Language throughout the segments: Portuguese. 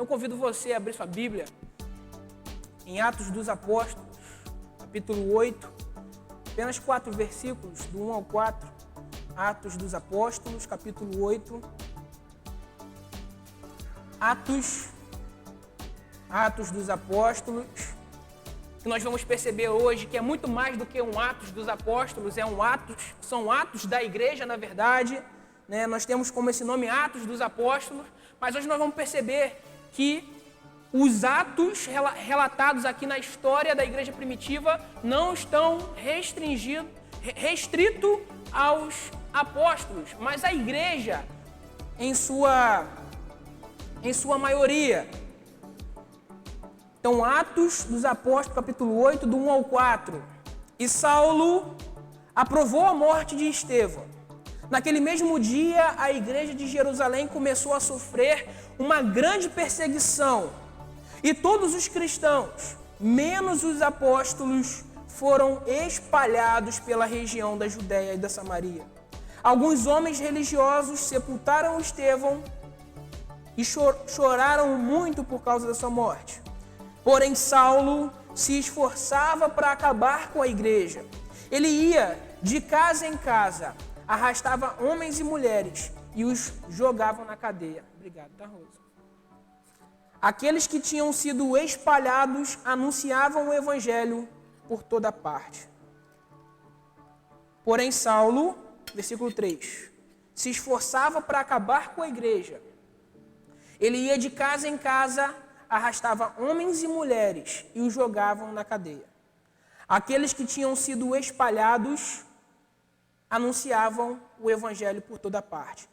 convido você a abrir sua Bíblia em Atos dos Apóstolos, capítulo 8, apenas 4 versículos, do 1 ao 4. Atos dos Apóstolos, capítulo 8. Atos dos Apóstolos, que nós vamos perceber hoje que é muito mais do que um Atos dos Apóstolos, são atos da igreja, na verdade, né? Nós temos como esse nome Atos dos Apóstolos, mas hoje nós vamos perceber que os atos relatados aqui na história da igreja primitiva não estão restritos aos apóstolos, mas a igreja em sua maioria. Então, Atos dos Apóstolos, capítulo 8, do 1 ao 4. E Saulo aprovou a morte de Estevão. Naquele mesmo dia, a igreja de Jerusalém começou a sofrer uma grande perseguição. E todos os cristãos, menos os apóstolos, foram espalhados pela região da Judéia e da Samaria. Alguns homens religiosos sepultaram Estevão e choraram muito por causa da sua morte. Porém, Saulo se esforçava para acabar com a igreja. Ele ia de casa em casa, arrastava homens e mulheres e os jogavam na cadeia. Obrigado, tá, Rosa? Aqueles que tinham sido espalhados anunciavam o evangelho por toda parte. Porém, Saulo, versículo 3, se esforçava para acabar com a igreja. Ele ia de casa em casa, arrastava homens e mulheres e os jogavam na cadeia. Aqueles que tinham sido espalhados anunciavam o evangelho por toda parte.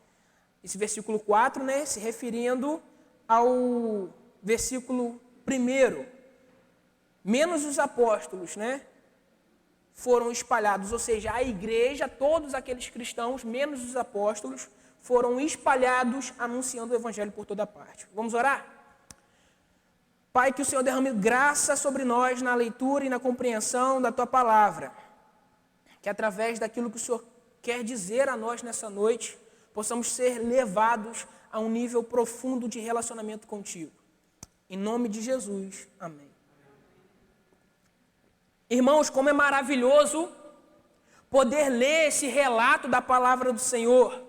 Esse versículo 4, né, se referindo ao versículo 1, menos os apóstolos, né, foram espalhados, ou seja, a igreja, todos aqueles cristãos, menos os apóstolos, foram espalhados anunciando o evangelho por toda parte. Vamos orar? Pai, que o Senhor derrame graça sobre nós na leitura e na compreensão da Tua palavra. Que através daquilo que o Senhor quer dizer a nós nessa noite, possamos ser levados a um nível profundo de relacionamento contigo. Em nome de Jesus, amém. Irmãos, como é maravilhoso poder ler esse relato da palavra do Senhor,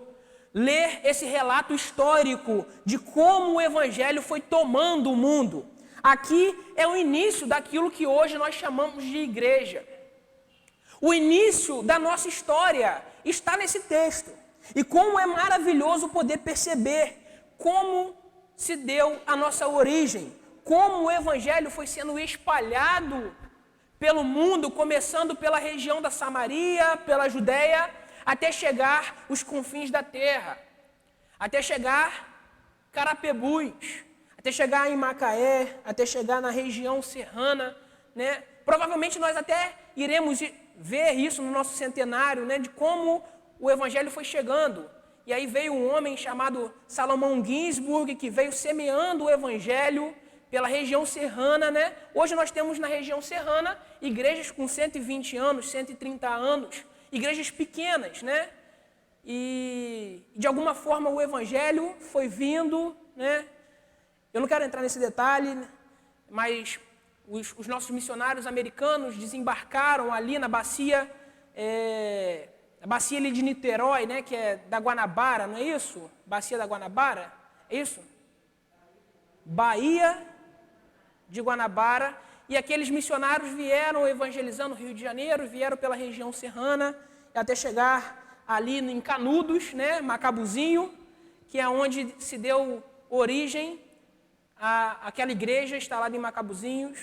ler esse relato histórico de como o evangelho foi tomando o mundo. Aqui é o início daquilo que hoje nós chamamos de igreja. O início da nossa história está nesse texto. E como é maravilhoso poder perceber como se deu a nossa origem, como o evangelho foi sendo espalhado pelo mundo, começando pela região da Samaria, pela Judéia, até chegar os confins da terra, até chegar Carapebus, até chegar em Macaé, até chegar na região serrana, né? Provavelmente nós até iremos ver isso no nosso centenário, né? De como o evangelho foi chegando. E aí veio um homem chamado Salomão Ginsburg, que veio semeando o evangelho pela região serrana, né? Hoje nós temos na região serrana igrejas com 120 anos, 130 anos, igrejas pequenas, né? E de alguma forma o evangelho foi vindo, né? Eu não quero entrar nesse detalhe, mas os nossos missionários americanos desembarcaram ali na bacia, a bacia ali de Niterói, né? Que é da Guanabara, não é isso? Bacia da Guanabara, é isso? Baía de Guanabara. E aqueles missionários vieram evangelizando o Rio de Janeiro, vieram pela região serrana, até chegar ali em Canudos, né, Macabuzinho, que é onde se deu origem àquela igreja instalada em Macabuzinho,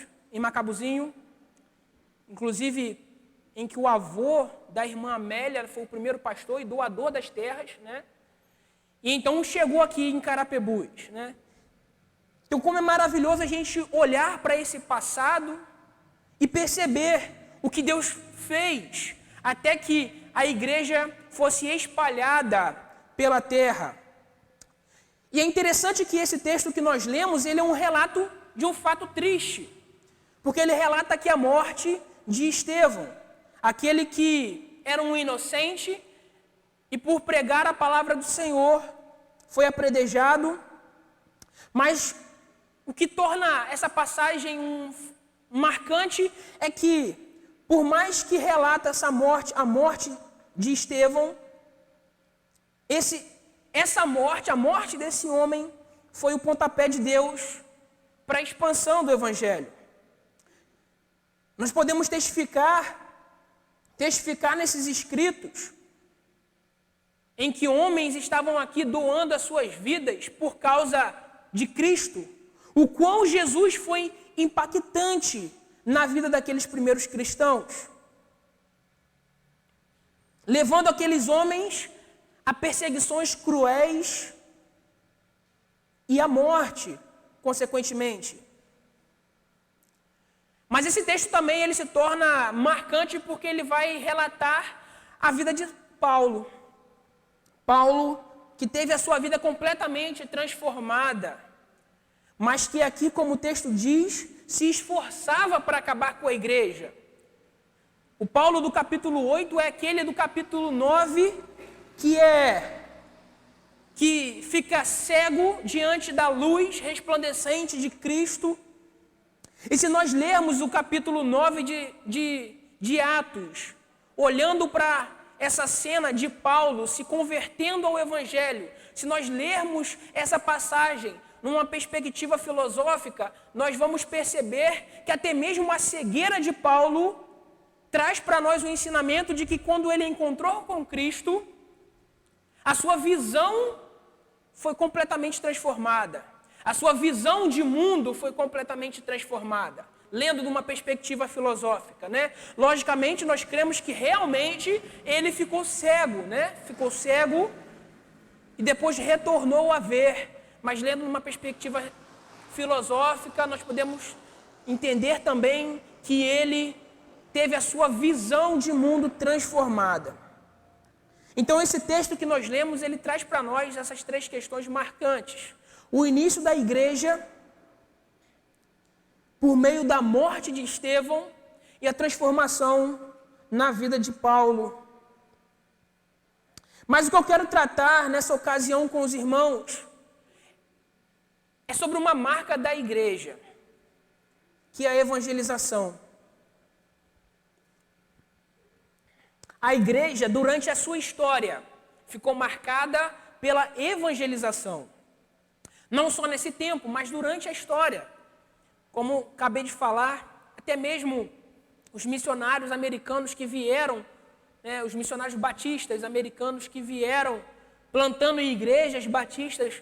inclusive em que o avô da irmã Amélia foi o primeiro pastor e doador das terras, né? E então chegou aqui em Carapebus, né? Então, como é maravilhoso a gente olhar para esse passado e perceber o que Deus fez até que a igreja fosse espalhada pela terra. E é interessante que esse texto que nós lemos, ele é um relato de um fato triste, porque ele relata aqui a morte de Estevão, aquele que era um inocente e por pregar a palavra do Senhor foi apredejado, mas o que torna essa passagem marcante é que, por mais que relata a morte de Estevão, a morte desse homem foi o pontapé de Deus para a expansão do Evangelho. Nós podemos testificar nesses escritos em que homens estavam aqui doando as suas vidas por causa de Cristo, o quão Jesus foi impactante na vida daqueles primeiros cristãos, levando aqueles homens a perseguições cruéis e à morte, consequentemente. Mas esse texto também ele se torna marcante porque ele vai relatar a vida de Paulo. Paulo, que teve a sua vida completamente transformada, mas que aqui, como o texto diz, se esforçava para acabar com a igreja. O Paulo do capítulo 8 é aquele do capítulo 9 que fica cego diante da luz resplandecente de Cristo. E se nós lermos o capítulo 9 de Atos, olhando para essa cena de Paulo se convertendo ao Evangelho, se nós lermos essa passagem numa perspectiva filosófica, nós vamos perceber que até mesmo a cegueira de Paulo traz para nós o ensinamento de que quando ele encontrou com Cristo, a sua visão foi completamente transformada. A sua visão de mundo foi completamente transformada, lendo de uma perspectiva filosófica, né? Logicamente, nós cremos que realmente ele ficou cego, né? Ficou cego e depois retornou a ver. Mas lendo de uma perspectiva filosófica, nós podemos entender também que ele teve a sua visão de mundo transformada. Então, esse texto que nós lemos, ele traz para nós essas três questões marcantes. O início da igreja, por meio da morte de Estevão, e a transformação na vida de Paulo. Mas o que eu quero tratar nessa ocasião com os irmãos é sobre uma marca da igreja, que é a evangelização. A igreja, durante a sua história, ficou marcada pela evangelização. Não só nesse tempo, mas durante a história. Como acabei de falar, até mesmo os missionários americanos que vieram, os missionários batistas americanos que vieram plantando igrejas batistas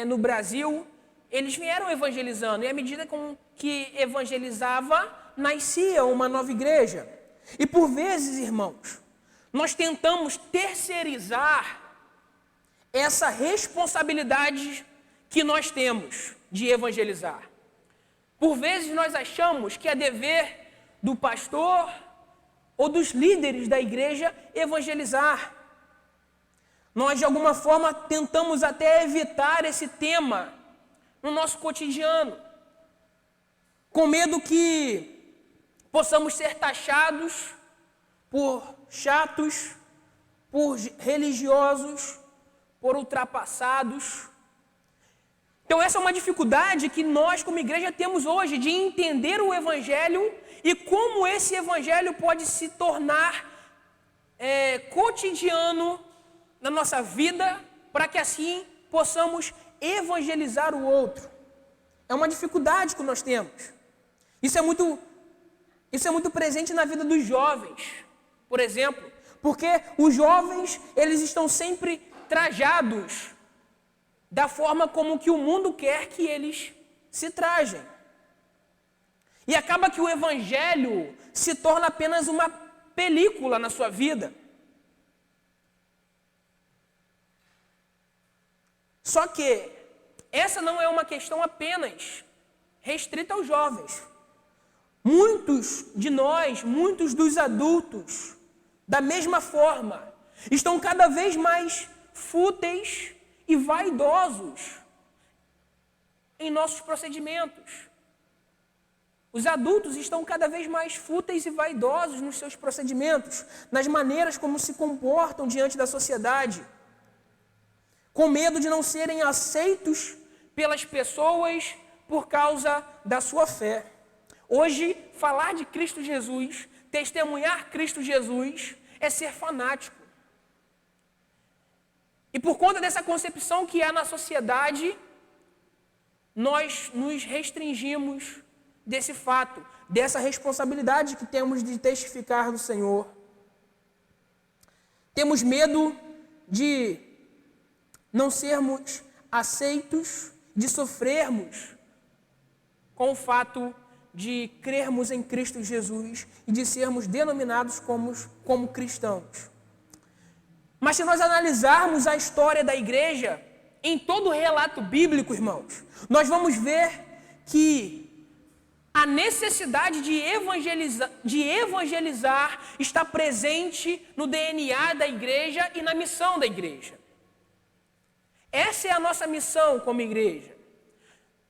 no Brasil, eles vieram evangelizando. E à medida com que evangelizava, nascia uma nova igreja. E por vezes, irmãos, nós tentamos terceirizar essa responsabilidade que nós temos de evangelizar. Por vezes nós achamos que é dever do pastor ou dos líderes da igreja evangelizar. Nós, de alguma forma, tentamos até evitar esse tema no nosso cotidiano, com medo que possamos ser taxados por chatos, por religiosos, por ultrapassados. Então essa é uma dificuldade que nós como igreja temos hoje, de entender o Evangelho e como esse Evangelho pode se tornar cotidiano na nossa vida, para que assim possamos evangelizar o outro. É uma dificuldade que nós temos. Isso é muito presente na vida dos jovens, por exemplo, porque os jovens, eles estão sempre trajados da forma como que o mundo quer que eles se trajem. E acaba que o Evangelho se torna apenas uma película na sua vida. Só que essa não é uma questão apenas restrita aos jovens. Muitos de nós, muitos dos adultos, da mesma forma, estão cada vez mais fúteis e vaidosos em nossos procedimentos. Os adultos estão cada vez mais fúteis e vaidosos nos seus procedimentos, nas maneiras como se comportam diante da sociedade, com medo de não serem aceitos pelas pessoas por causa da sua fé. Hoje, falar de Cristo Jesus, testemunhar Cristo Jesus, é ser fanático. E por conta dessa concepção que há na sociedade, nós nos restringimos desse fato, dessa responsabilidade que temos de testificar do Senhor. Temos medo de não sermos aceitos, de sofrermos com o fato de crermos em Cristo Jesus e de sermos denominados como cristãos. Mas se nós analisarmos a história da igreja, em todo o relato bíblico, irmãos, nós vamos ver que a necessidade de evangelizar está presente no DNA da igreja e na missão da igreja. Essa é a nossa missão como igreja.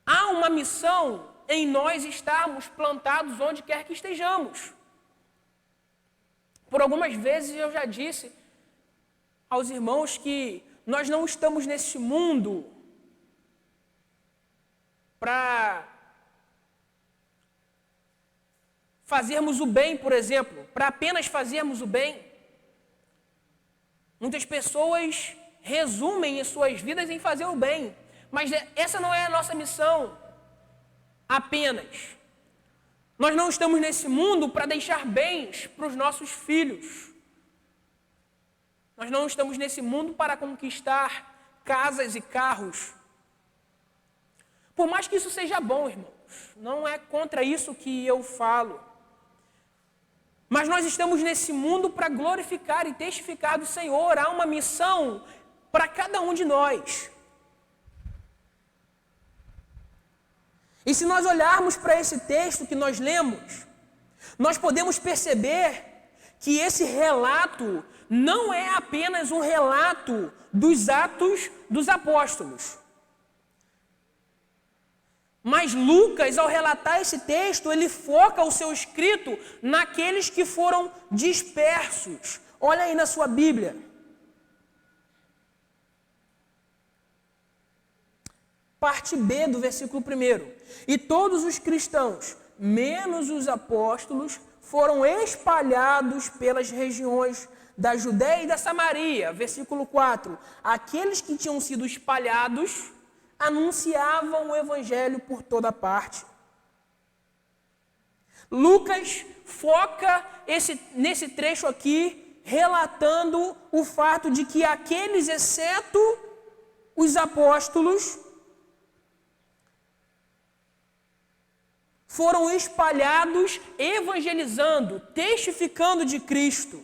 Há uma missão em nós estarmos plantados onde quer que estejamos. Por algumas vezes eu já disse aos irmãos que nós não estamos nesse mundo para fazermos o bem, por exemplo, para apenas fazermos o bem. Muitas pessoas resumem as suas vidas em fazer o bem, mas essa não é a nossa missão apenas. Nós não estamos nesse mundo para deixar bens para os nossos filhos. Nós não estamos nesse mundo para conquistar casas e carros. Por mais que isso seja bom, irmãos, não é contra isso que eu falo. Mas nós estamos nesse mundo para glorificar e testificar do Senhor. Há uma missão para cada um de nós. E se nós olharmos para esse texto que nós lemos, nós podemos perceber que esse relato não é apenas um relato dos Atos dos Apóstolos. Mas Lucas, ao relatar esse texto, ele foca o seu escrito naqueles que foram dispersos. Olha aí na sua Bíblia. Parte B do versículo 1. E todos os cristãos, menos os apóstolos, foram espalhados pelas regiões da Judéia e da Samaria. Versículo 4. Aqueles que tinham sido espalhados anunciavam o evangelho por toda parte. Lucas foca nesse trecho aqui, relatando o fato de que aqueles, exceto os apóstolos, foram espalhados evangelizando, testificando de Cristo.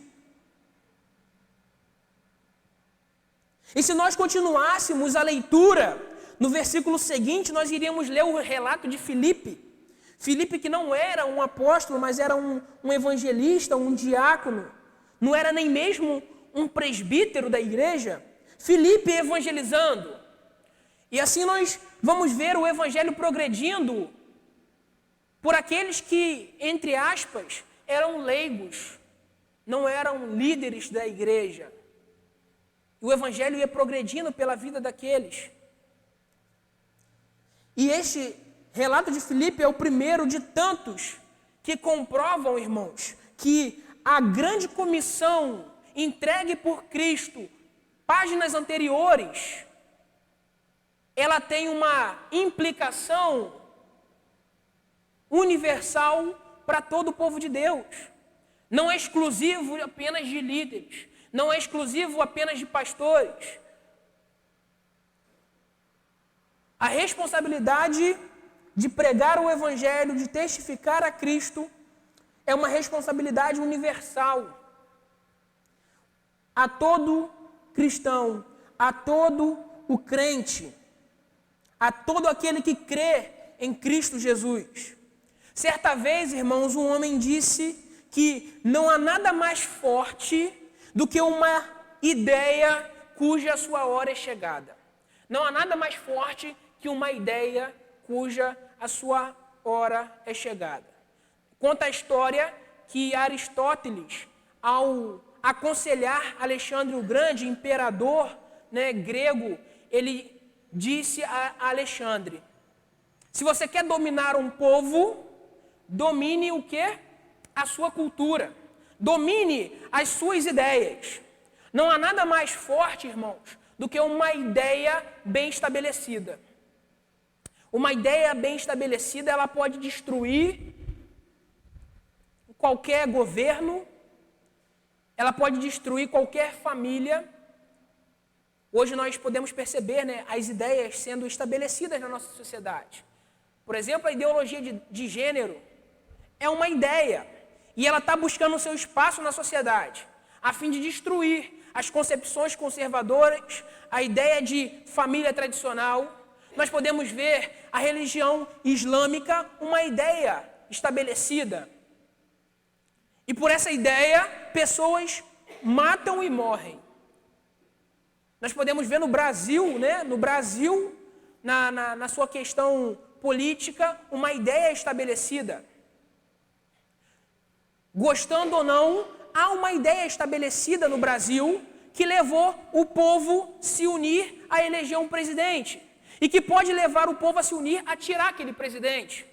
E se nós continuássemos a leitura, no versículo seguinte, nós iríamos ler o relato de Filipe. Filipe, que não era um apóstolo, mas era um evangelista, um diácono. Não era nem mesmo um presbítero da igreja. Filipe evangelizando. E assim nós vamos ver o evangelho progredindo por aqueles que, entre aspas, eram leigos, não eram líderes da igreja. O evangelho ia progredindo pela vida daqueles. E este relato de Filipe é o primeiro de tantos que comprovam, irmãos, que a grande comissão entregue por Cristo, páginas anteriores, ela tem uma implicação universal para todo o povo de Deus. Não é exclusivo apenas de líderes, não é exclusivo apenas de pastores. A responsabilidade de pregar o evangelho, de testificar a Cristo, é uma responsabilidade universal. A todo cristão, a todo o crente, a todo aquele que crê em Cristo Jesus. Certa vez, irmãos, um homem disse que não há nada mais forte do que uma ideia cuja sua hora é chegada. Não há nada mais forte que uma ideia cuja a sua hora é chegada. Conta a história que Aristóteles, ao aconselhar Alexandre o Grande, imperador grego, ele disse a Alexandre: Se você quer dominar um povo, domine o quê? A sua cultura. Domine as suas ideias. Não há nada mais forte, irmãos, do que uma ideia bem estabelecida. Uma ideia bem estabelecida, ela pode destruir qualquer governo, ela pode destruir qualquer família. Hoje nós podemos perceber, né, as ideias sendo estabelecidas na nossa sociedade. Por exemplo, a ideologia de gênero é uma ideia e ela está buscando o seu espaço na sociedade, a fim de destruir as concepções conservadoras, a ideia de família tradicional. Nós podemos ver a religião islâmica, uma ideia estabelecida. E por essa ideia, pessoas matam e morrem. Nós podemos ver no Brasil, né? No Brasil, na sua questão política, uma ideia estabelecida. Gostando ou não, há uma ideia estabelecida no Brasil que levou o povo a se unir a eleger um presidente. E que pode levar o povo a se unir a tirar aquele presidente.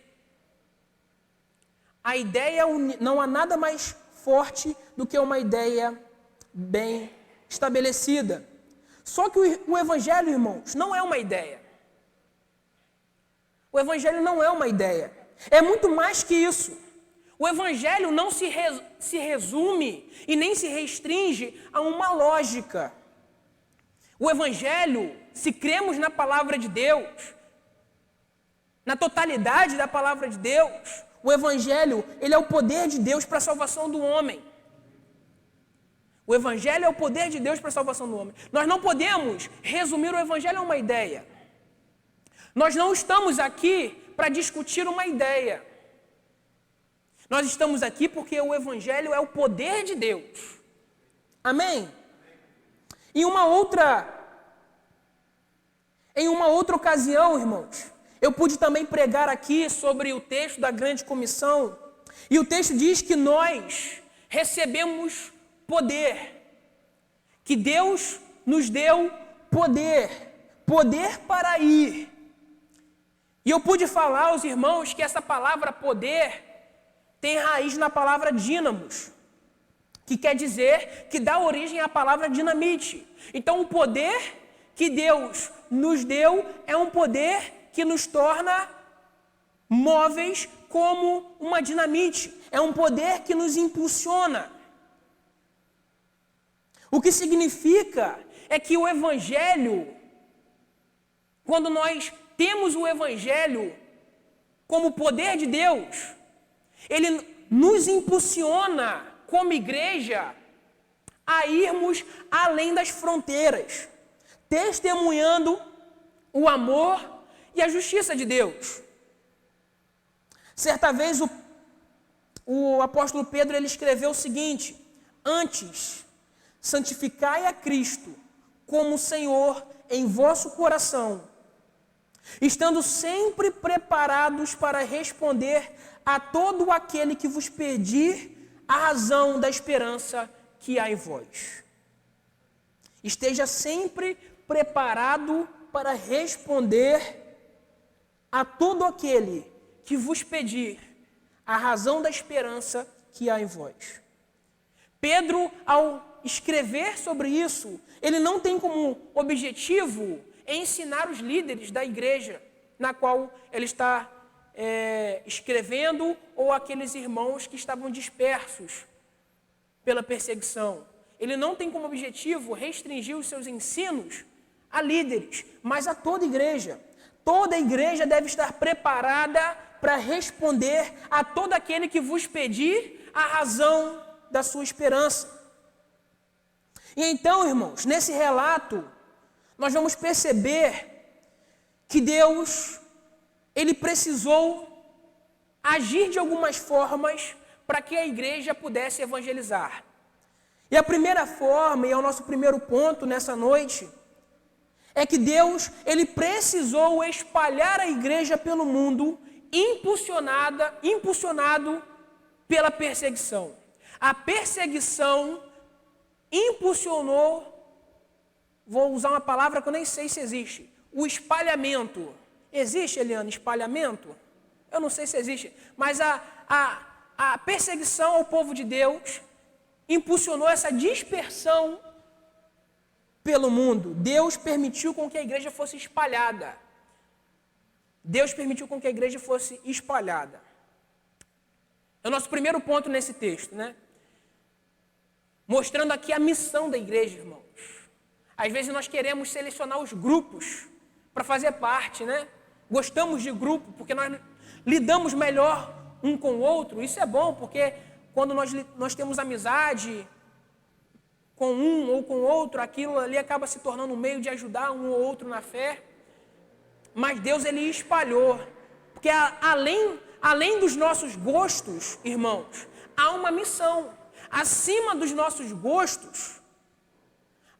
A ideia, não há nada mais forte do que uma ideia bem estabelecida. Só que o Evangelho, irmãos, não é uma ideia. O Evangelho não é uma ideia. É muito mais que isso. O Evangelho não se resume e nem se restringe a uma lógica. O Evangelho, se cremos na palavra de Deus, na totalidade da palavra de Deus, o Evangelho, ele é o poder de Deus para a salvação do homem. O Evangelho é o poder de Deus para a salvação do homem. Nós não podemos resumir o Evangelho a uma ideia. Nós não estamos aqui para discutir uma ideia. Nós estamos aqui porque o Evangelho é o poder de Deus. Amém? Em uma outra ocasião, irmãos, eu pude também pregar aqui sobre o texto da grande comissão. E o texto diz que nós recebemos poder. Que Deus nos deu poder. Poder para ir. E eu pude falar aos irmãos que essa palavra poder tem raiz na palavra dínamos, que quer dizer que dá origem à palavra dinamite. Então o poder que Deus nos deu é um poder que nos torna móveis como uma dinamite. É um poder que nos impulsiona. O que significa é que o Evangelho, quando nós temos o Evangelho como poder de Deus, ele nos impulsiona como igreja a irmos além das fronteiras, testemunhando o amor e a justiça de Deus. Certa vez o apóstolo Pedro ele escreveu o seguinte: antes, santificai a Cristo como Senhor em vosso coração, estando sempre preparados para responder a todo aquele que vos pedir a razão da esperança que há em vós. Esteja sempre preparado para responder a todo aquele que vos pedir a razão da esperança que há em vós. Pedro, ao escrever sobre isso, ele não tem como objetivo ensinar os líderes da igreja na qual ele está escrevendo, ou aqueles irmãos que estavam dispersos pela perseguição. Ele não tem como objetivo restringir os seus ensinos a líderes, mas a toda igreja. Toda igreja deve estar preparada para responder a todo aquele que vos pedir a razão da sua esperança. E então, irmãos, nesse relato, nós vamos perceber que Deus, ele precisou agir de algumas formas para que a igreja pudesse evangelizar. E a primeira forma, e é o nosso primeiro ponto nessa noite, é que Deus, ele precisou espalhar a igreja pelo mundo, impulsionado pela perseguição. A perseguição impulsionou, vou usar uma palavra que eu nem sei se existe, o espalhamento. Existe, Eliana, espalhamento? Eu não sei se existe, mas a perseguição ao povo de Deus impulsionou essa dispersão pelo mundo. Deus permitiu com que a igreja fosse espalhada. Deus permitiu com que a igreja fosse espalhada. É o nosso primeiro ponto nesse texto, né? Mostrando aqui a missão da igreja, irmãos. Às vezes nós queremos selecionar os grupos para fazer parte, né? Gostamos de grupo porque nós lidamos melhor um com o outro. Isso é bom, porque quando nós temos amizade com um ou com o outro, aquilo ali acaba se tornando um meio de ajudar um ou outro na fé. Mas Deus, ele espalhou. Porque além dos nossos gostos, irmãos, há uma missão. Acima dos nossos gostos,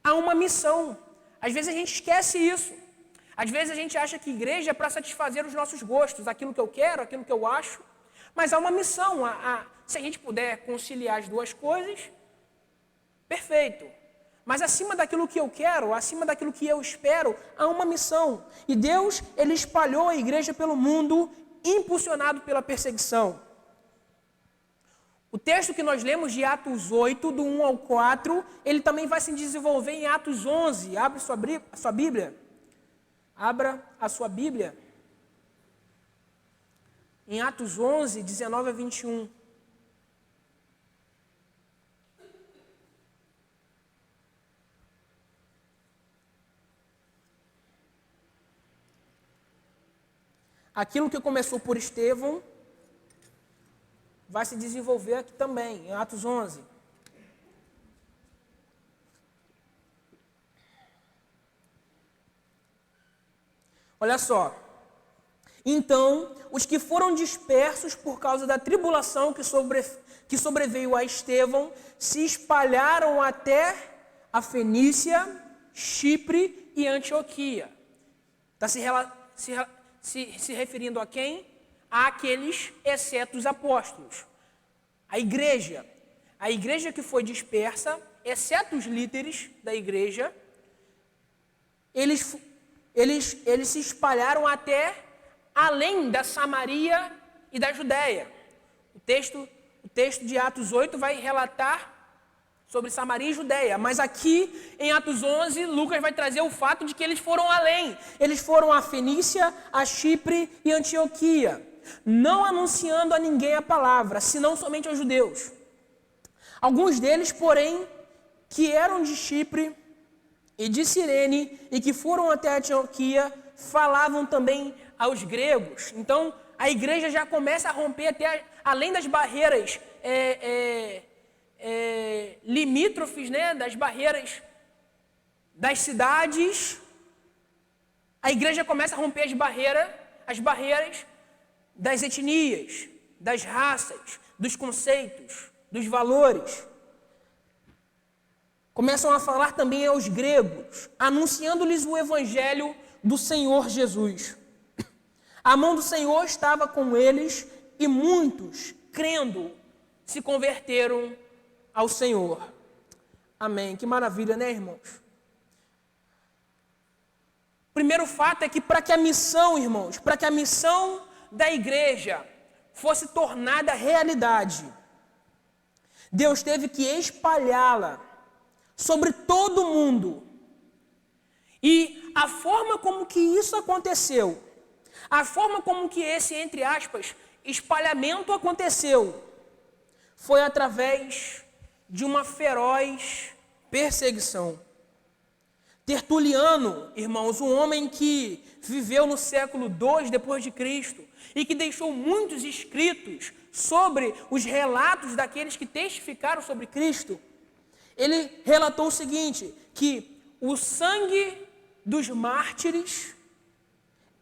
há uma missão. Às vezes a gente esquece isso. Às vezes a gente acha que igreja é para satisfazer os nossos gostos, aquilo que eu quero, aquilo que eu acho. Mas há uma missão. Se a gente puder conciliar as duas coisas, perfeito. Mas acima daquilo que eu quero, acima daquilo que eu espero, há uma missão. E Deus, ele espalhou a igreja pelo mundo, impulsionado pela perseguição. O texto que nós lemos de Atos 8, do 1 ao 4, ele também vai se desenvolver em Atos 11. Abra a sua Bíblia. Abra a sua Bíblia. Em Atos 11, 19 a 21. Aquilo que começou por Estevão vai se desenvolver aqui também, em Atos 11. Olha só. Então, os que foram dispersos por causa da tribulação que sobreveio a Estevão, se espalharam até a Fenícia, Chipre e Antioquia. Está se referindo a quem? Àqueles, exceto os apóstolos. A igreja que foi dispersa, exceto os líderes da igreja, eles se espalharam até além da Samaria e da Judéia. O texto de Atos 8 vai relatar sobre Samaria e Judéia, mas aqui em Atos 11, Lucas vai trazer o fato de que eles foram além. Eles foram a Fenícia, a Chipre e Antioquia, não anunciando a ninguém a palavra, senão somente aos judeus. Alguns deles, porém, que eram de Chipre e de Cirene e que foram até Antioquia, falavam também aos gregos. Então, a igreja já começa a romper até além das barreiras limítrofes, né, das barreiras das cidades. A igreja começa a romper as barreiras das etnias, das raças, dos conceitos, dos valores. Começam a falar também aos gregos, anunciando-lhes o evangelho do Senhor Jesus. A mão do Senhor estava com eles e muitos, crendo, se converteram ao Senhor. Amém. Que maravilha, né, irmãos? O primeiro fato é que para que a missão, irmãos, para que a missão da igreja fosse tornada realidade, Deus teve que espalhá-la sobre todo o mundo. E a forma como que isso aconteceu, a forma como que esse, entre aspas, espalhamento aconteceu, foi através de uma feroz perseguição. Tertuliano, irmãos, um homem que viveu no século II depois de Cristo e que deixou muitos escritos sobre os relatos daqueles que testificaram sobre Cristo, ele relatou o seguinte, que o sangue dos mártires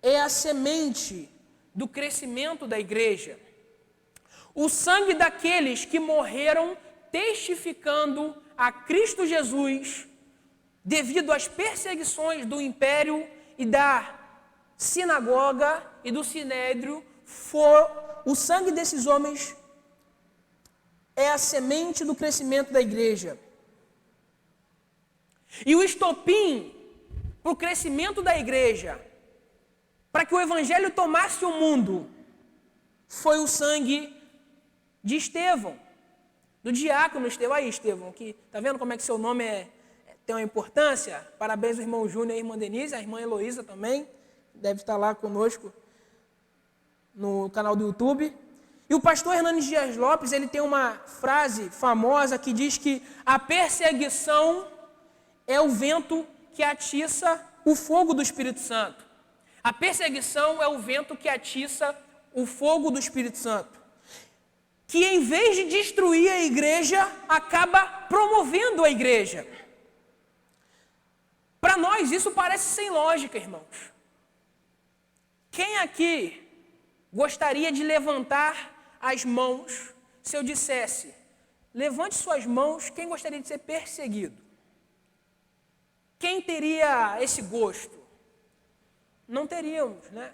é a semente do crescimento da igreja. O sangue daqueles que morreram testificando a Cristo Jesus devido às perseguições do império e da sinagoga e do sinédrio, o sangue desses homens é a semente do crescimento da igreja. E o estopim para o crescimento da igreja, para que o evangelho tomasse o mundo, foi o sangue de Estevão, do diácono Estevão. Aí, Estevão, que, tá vendo como é que seu nome tem uma importância? Parabéns ao irmão Júnior e à irmã Denise, a irmã Heloísa também, deve estar lá conosco no canal do YouTube. E o pastor Hernandes Dias Lopes, ele tem uma frase famosa que diz que a perseguição é o vento que atiça o fogo do Espírito Santo. A perseguição é o vento que atiça o fogo do Espírito Santo, que em vez de destruir a igreja, acaba promovendo a igreja. Para nós isso parece sem lógica, irmãos. Quem aqui gostaria de levantar as mãos se eu dissesse, levante suas mãos, quem gostaria de ser perseguido? Quem teria esse gosto? Não teríamos, né?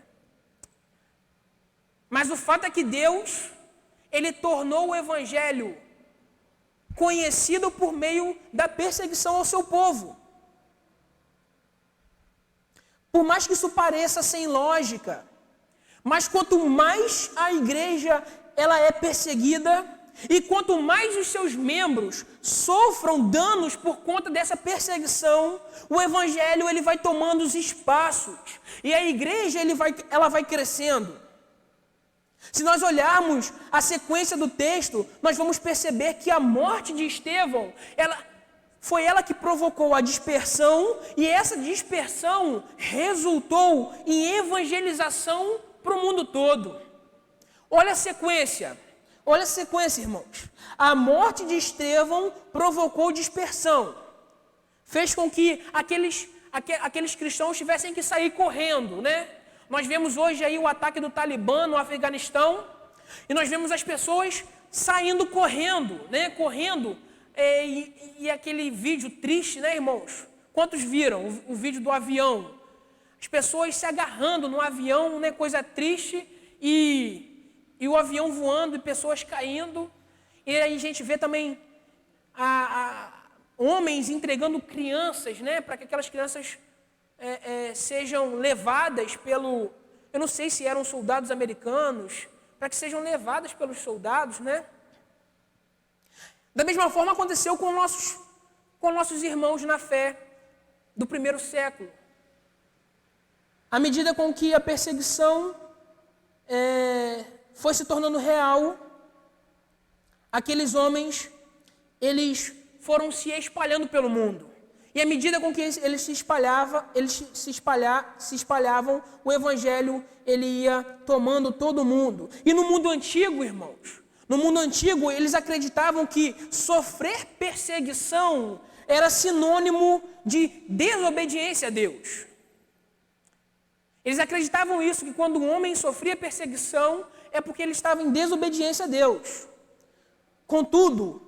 Mas o fato é que Deus, Ele tornou o Evangelho conhecido por meio da perseguição ao seu povo. Por mais que isso pareça sem lógica, mas quanto mais a igreja ela é perseguida, e quanto mais os seus membros sofram danos por conta dessa perseguição, o evangelho ele vai tomando os espaços e a igreja ela vai crescendo. Se nós olharmos a sequência do texto, nós vamos perceber que a morte de Estevão, foi ela que provocou a dispersão, e essa dispersão resultou em evangelização para o mundo todo. Olha a sequência, irmãos. A morte de Estevão provocou dispersão. Fez com que aqueles cristãos tivessem que sair correndo, né? Nós vemos hoje aí o ataque do Talibã no Afeganistão, e nós vemos as pessoas saindo correndo, né? Correndo, e aquele vídeo triste, né, irmãos? Quantos viram o vídeo do avião? As pessoas se agarrando no avião, né? Coisa triste, e o avião voando e pessoas caindo. E aí a gente vê também homens entregando crianças, né, para que aquelas crianças sejam levadas eu não sei se eram soldados americanos, para que sejam levadas pelos soldados, né? Da mesma forma aconteceu com nossos irmãos na fé do primeiro século. À medida com que a perseguição foi se tornando real, aqueles homens, eles foram se espalhando pelo mundo. E à medida com que eles se espalhavam, o evangelho ele ia tomando todo mundo. E no mundo antigo, irmãos, eles acreditavam que sofrer perseguição era sinônimo de desobediência a Deus. Eles acreditavam isso, que quando um homem sofria perseguição, é porque ele estava em desobediência a Deus. Contudo,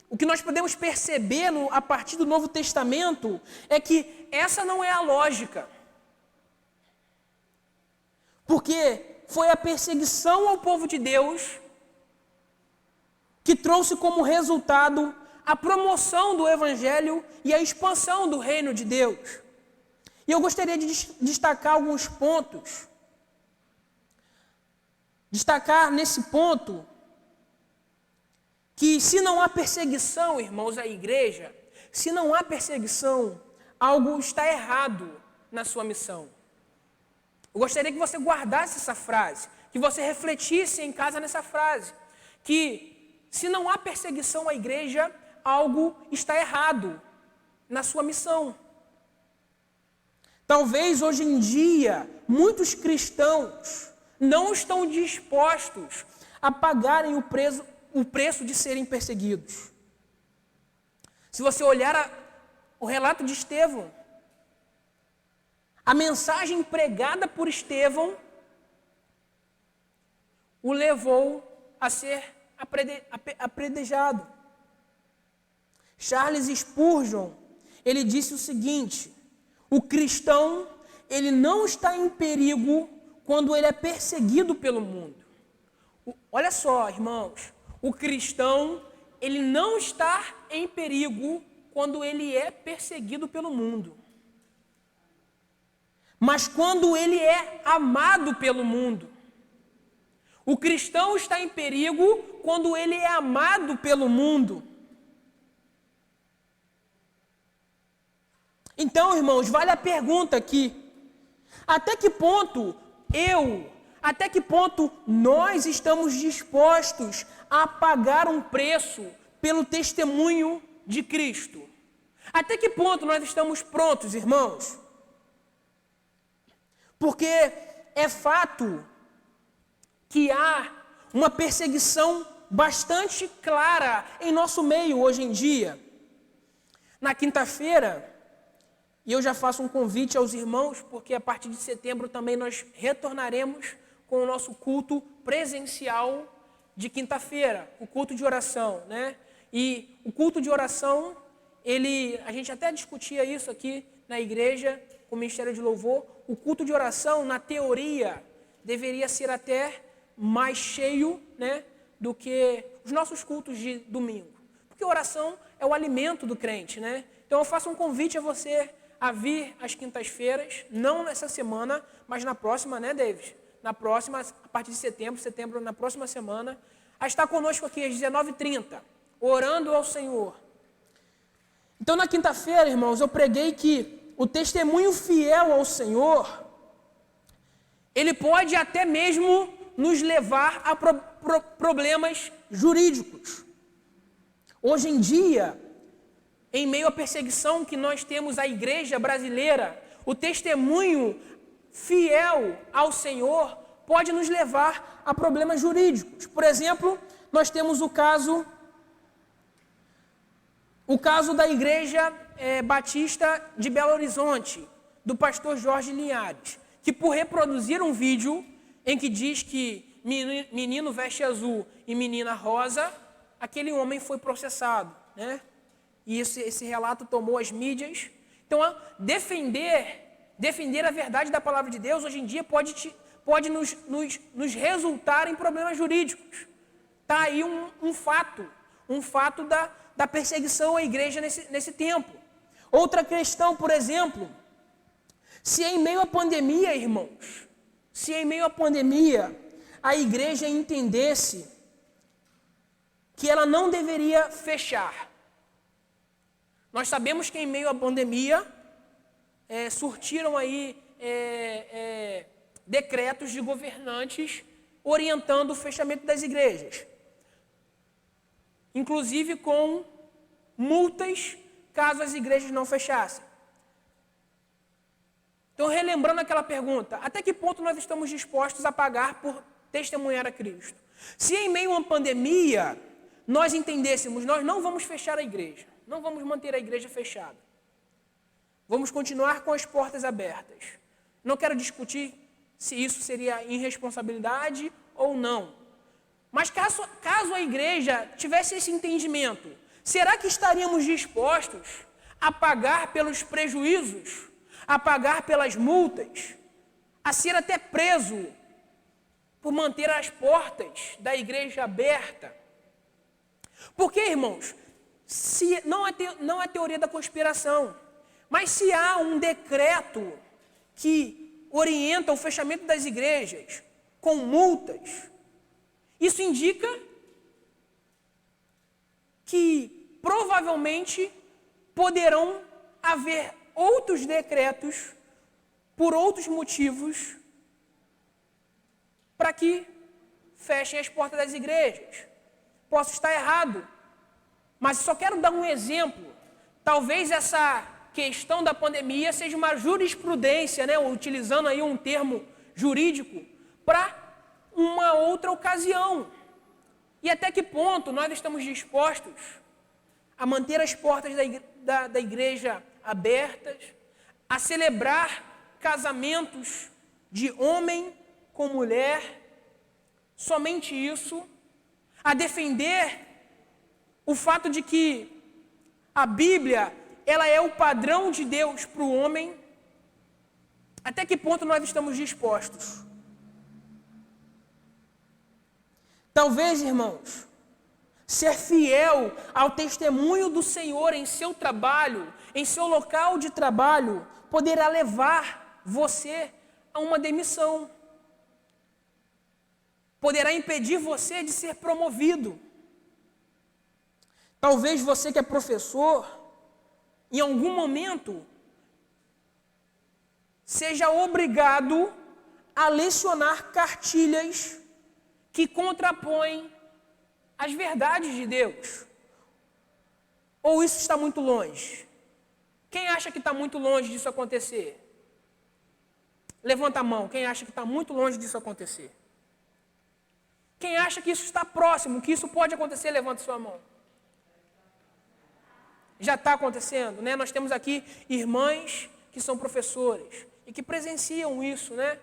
o que nós podemos perceber a partir do Novo Testamento é que essa não é a lógica. Porque foi a perseguição ao povo de Deus que trouxe como resultado a promoção do Evangelho e a expansão do reino de Deus. E eu gostaria de destacar alguns pontos. Destacar nesse ponto que se não há perseguição, irmãos, à igreja, se não há perseguição, algo está errado na sua missão. Eu gostaria que você guardasse essa frase, que você refletisse em casa nessa frase, que se não há perseguição à igreja, algo está errado na sua missão. Talvez hoje em dia, muitos cristãos não estão dispostos a pagarem o preço de serem perseguidos. Se você olhar o relato de Estevão, a mensagem pregada por Estevão o levou a ser apedrejado. Charles Spurgeon, ele disse o seguinte: o cristão, ele não está em perigo quando ele é perseguido pelo mundo. Olha só, irmãos, o cristão, ele não está em perigo quando ele é perseguido pelo mundo. mas quando ele é amado pelo mundo. O cristão está em perigo quando ele é amado pelo mundo. Então, irmãos, vale a pergunta aqui: até que ponto até que ponto nós estamos dispostos a pagar um preço pelo testemunho de Cristo? Até que ponto nós estamos prontos, irmãos? Porque é fato que há uma perseguição bastante clara em nosso meio hoje em dia. Na quinta-feira, e eu já faço um convite aos irmãos, porque a partir de setembro também nós retornaremos com o nosso culto presencial de quinta-feira, o culto de oração, né? E o culto de oração, a gente até discutia isso aqui na igreja, com o Ministério de Louvor. O culto de oração, na teoria, deveria ser até mais cheio, né, do que os nossos cultos de domingo. Porque a oração é o alimento do crente, né? Então eu faço um convite a você a vir às quintas-feiras, não nessa semana, mas na próxima, né, David? Na próxima, a partir de setembro, na próxima semana, a estar conosco aqui às 19h30, orando ao Senhor. Então, na quinta-feira, irmãos, eu preguei que o testemunho fiel ao Senhor, ele pode até mesmo nos levar a problemas jurídicos. Hoje em dia, em meio à perseguição que nós temos à igreja brasileira, o testemunho fiel ao Senhor pode nos levar a problemas jurídicos. Por exemplo, nós temos o caso da Igreja Batista de Belo Horizonte, do pastor Jorge Linhares, que por reproduzir um vídeo em que diz que menino veste azul e menina rosa, aquele homem foi processado, né? E esse relato tomou as mídias. Então, defender a verdade da palavra de Deus, hoje em dia, pode nos resultar em problemas jurídicos. Está aí um fato da perseguição à igreja nesse tempo. Outra questão, por exemplo, se em meio à pandemia, irmãos, a igreja entendesse que ela não deveria fechar. Nós sabemos que em meio à pandemia surtiram aí decretos de governantes orientando o fechamento das igrejas, inclusive com multas caso as igrejas não fechassem. Então, relembrando aquela pergunta, até que ponto nós estamos dispostos a pagar por testemunhar a Cristo? Se em meio a uma pandemia nós entendêssemos, nós não vamos fechar a igreja, não vamos manter a igreja fechada, vamos continuar com as portas abertas. Não quero discutir se isso seria irresponsabilidade ou não, mas caso a igreja tivesse esse entendimento, será que estaríamos dispostos a pagar pelos prejuízos, a pagar pelas multas, a ser até preso por manter as portas da igreja aberta? Porque, irmãos, se não é teoria da conspiração, mas se há um decreto que orienta o fechamento das igrejas com multas, isso indica que provavelmente poderão haver outros decretos por outros motivos para que fechem as portas das igrejas. Posso estar errado, mas só quero dar um exemplo. Talvez essa questão da pandemia seja uma jurisprudência, né, utilizando aí um termo jurídico, para uma outra ocasião. E até que ponto nós estamos dispostos a manter as portas da igreja abertas, a celebrar casamentos de homem com mulher, somente isso, a defender o fato de que a Bíblia, ela é o padrão de Deus para o homem? Até que ponto nós estamos dispostos? Talvez, irmãos, ser fiel ao testemunho do Senhor em seu trabalho, em seu local de trabalho, poderá levar você a uma demissão. Poderá impedir você de ser promovido. Talvez você que é professor, em algum momento, seja obrigado a lecionar cartilhas que contrapõem as verdades de Deus. Ou isso está muito longe? Quem acha que está muito longe disso acontecer? Levanta a mão, quem acha que está muito longe disso acontecer? Quem acha que isso está próximo, que isso pode acontecer, levanta sua mão. Já está acontecendo, né? Nós temos aqui irmãs que são professores e que presenciam isso, né?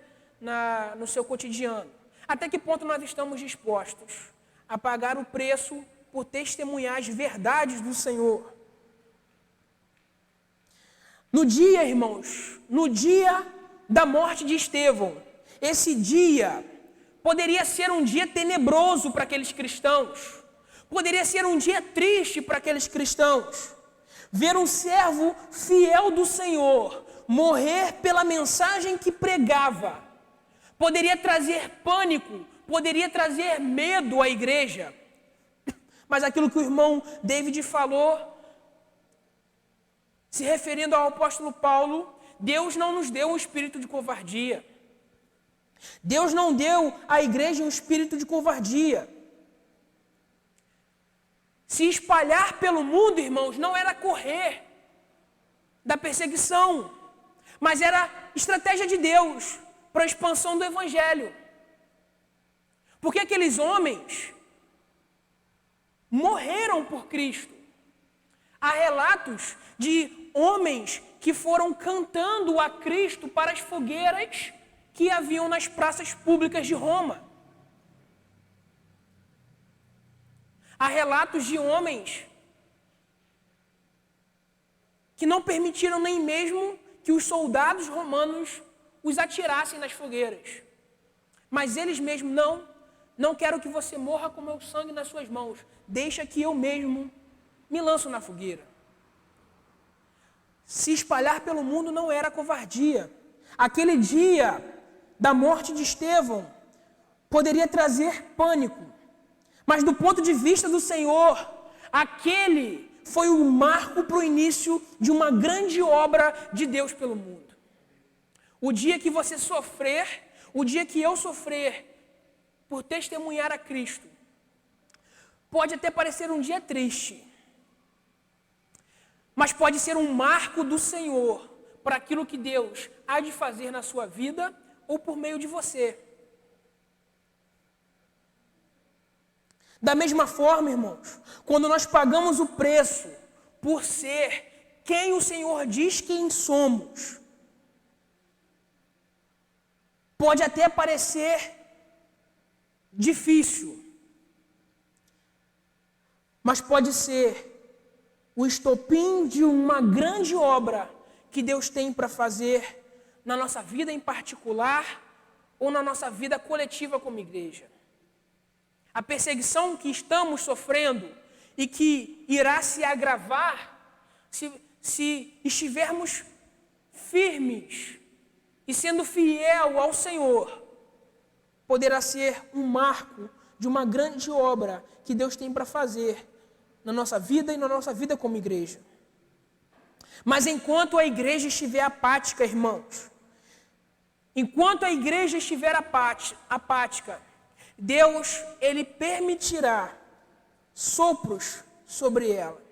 No seu cotidiano. Até que ponto nós estamos dispostos a pagar o preço por testemunhar as verdades do Senhor? No dia, irmãos, no dia da morte de Estevão, esse dia poderia ser um dia tenebroso para aqueles cristãos, poderia ser um dia triste para aqueles cristãos. Ver um servo fiel do Senhor morrer pela mensagem que pregava poderia trazer pânico, poderia trazer medo à igreja. Mas aquilo que o irmão David falou, se referindo ao apóstolo Paulo, Deus não nos deu um espírito de covardia. Deus não deu à igreja um espírito de covardia. Se espalhar pelo mundo, irmãos, não era correr da perseguição, mas era estratégia de Deus para a expansão do evangelho. Porque aqueles homens morreram por Cristo. Há relatos de homens que foram cantando a Cristo para as fogueiras que haviam nas praças públicas de Roma. Há relatos de homens que não permitiram nem mesmo que os soldados romanos os atirassem nas fogueiras. Mas eles mesmos, não quero que você morra com meu sangue nas suas mãos. Deixa que eu mesmo me lanço na fogueira. Se espalhar pelo mundo não era covardia. Aquele dia da morte de Estevão poderia trazer pânico. Mas do ponto de vista do Senhor, aquele foi o marco para o início de uma grande obra de Deus pelo mundo. O dia que você sofrer, o dia que eu sofrer por testemunhar a Cristo, pode até parecer um dia triste, mas pode ser um marco do Senhor para aquilo que Deus há de fazer na sua vida ou por meio de você. Da mesma forma, irmãos, quando nós pagamos o preço por ser quem o Senhor diz quem somos, pode até parecer difícil, mas pode ser o estopim de uma grande obra que Deus tem para fazer na nossa vida em particular ou na nossa vida coletiva como igreja. A perseguição que estamos sofrendo e que irá se agravar se estivermos firmes e sendo fiel ao Senhor, poderá ser um marco de uma grande obra que Deus tem para fazer na nossa vida e na nossa vida como igreja. Mas enquanto a igreja estiver apática, irmãos, enquanto a igreja estiver apática, Deus, Ele permitirá sopros sobre ela.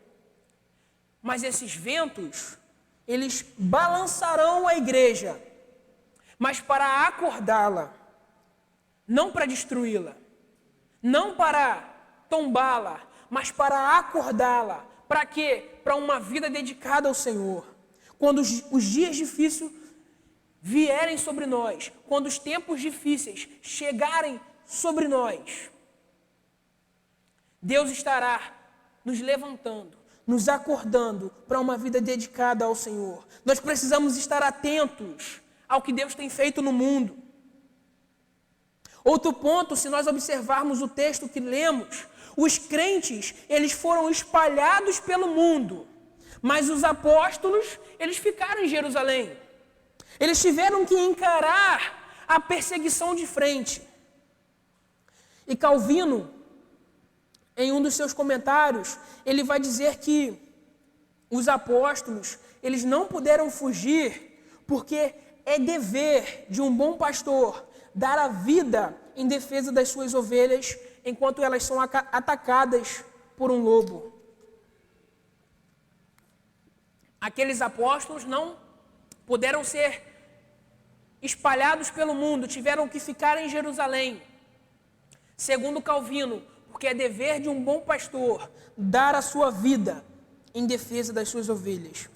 Mas esses ventos, eles balançarão a igreja, mas para acordá-la, não para destruí-la, não para tombá-la, mas para acordá-la. Para quê? Para uma vida dedicada ao Senhor. Quando os dias difíceis vierem sobre nós, quando os tempos difíceis chegarem sobre nós, Deus estará nos levantando, nos acordando para uma vida dedicada ao Senhor. Nós precisamos estar atentos ao que Deus tem feito no mundo. Outro ponto, se nós observarmos o texto que lemos, os crentes, eles foram espalhados pelo mundo, mas os apóstolos, eles ficaram em Jerusalém. Eles tiveram que encarar a perseguição de frente. E Calvino, em um dos seus comentários, ele vai dizer que os apóstolos, eles não puderam fugir, porque é dever de um bom pastor dar a vida em defesa das suas ovelhas, enquanto elas são atacadas por um lobo. Aqueles apóstolos não puderam ser espalhados pelo mundo, tiveram que ficar em Jerusalém. Segundo Calvino, porque é dever de um bom pastor dar a sua vida em defesa das suas ovelhas.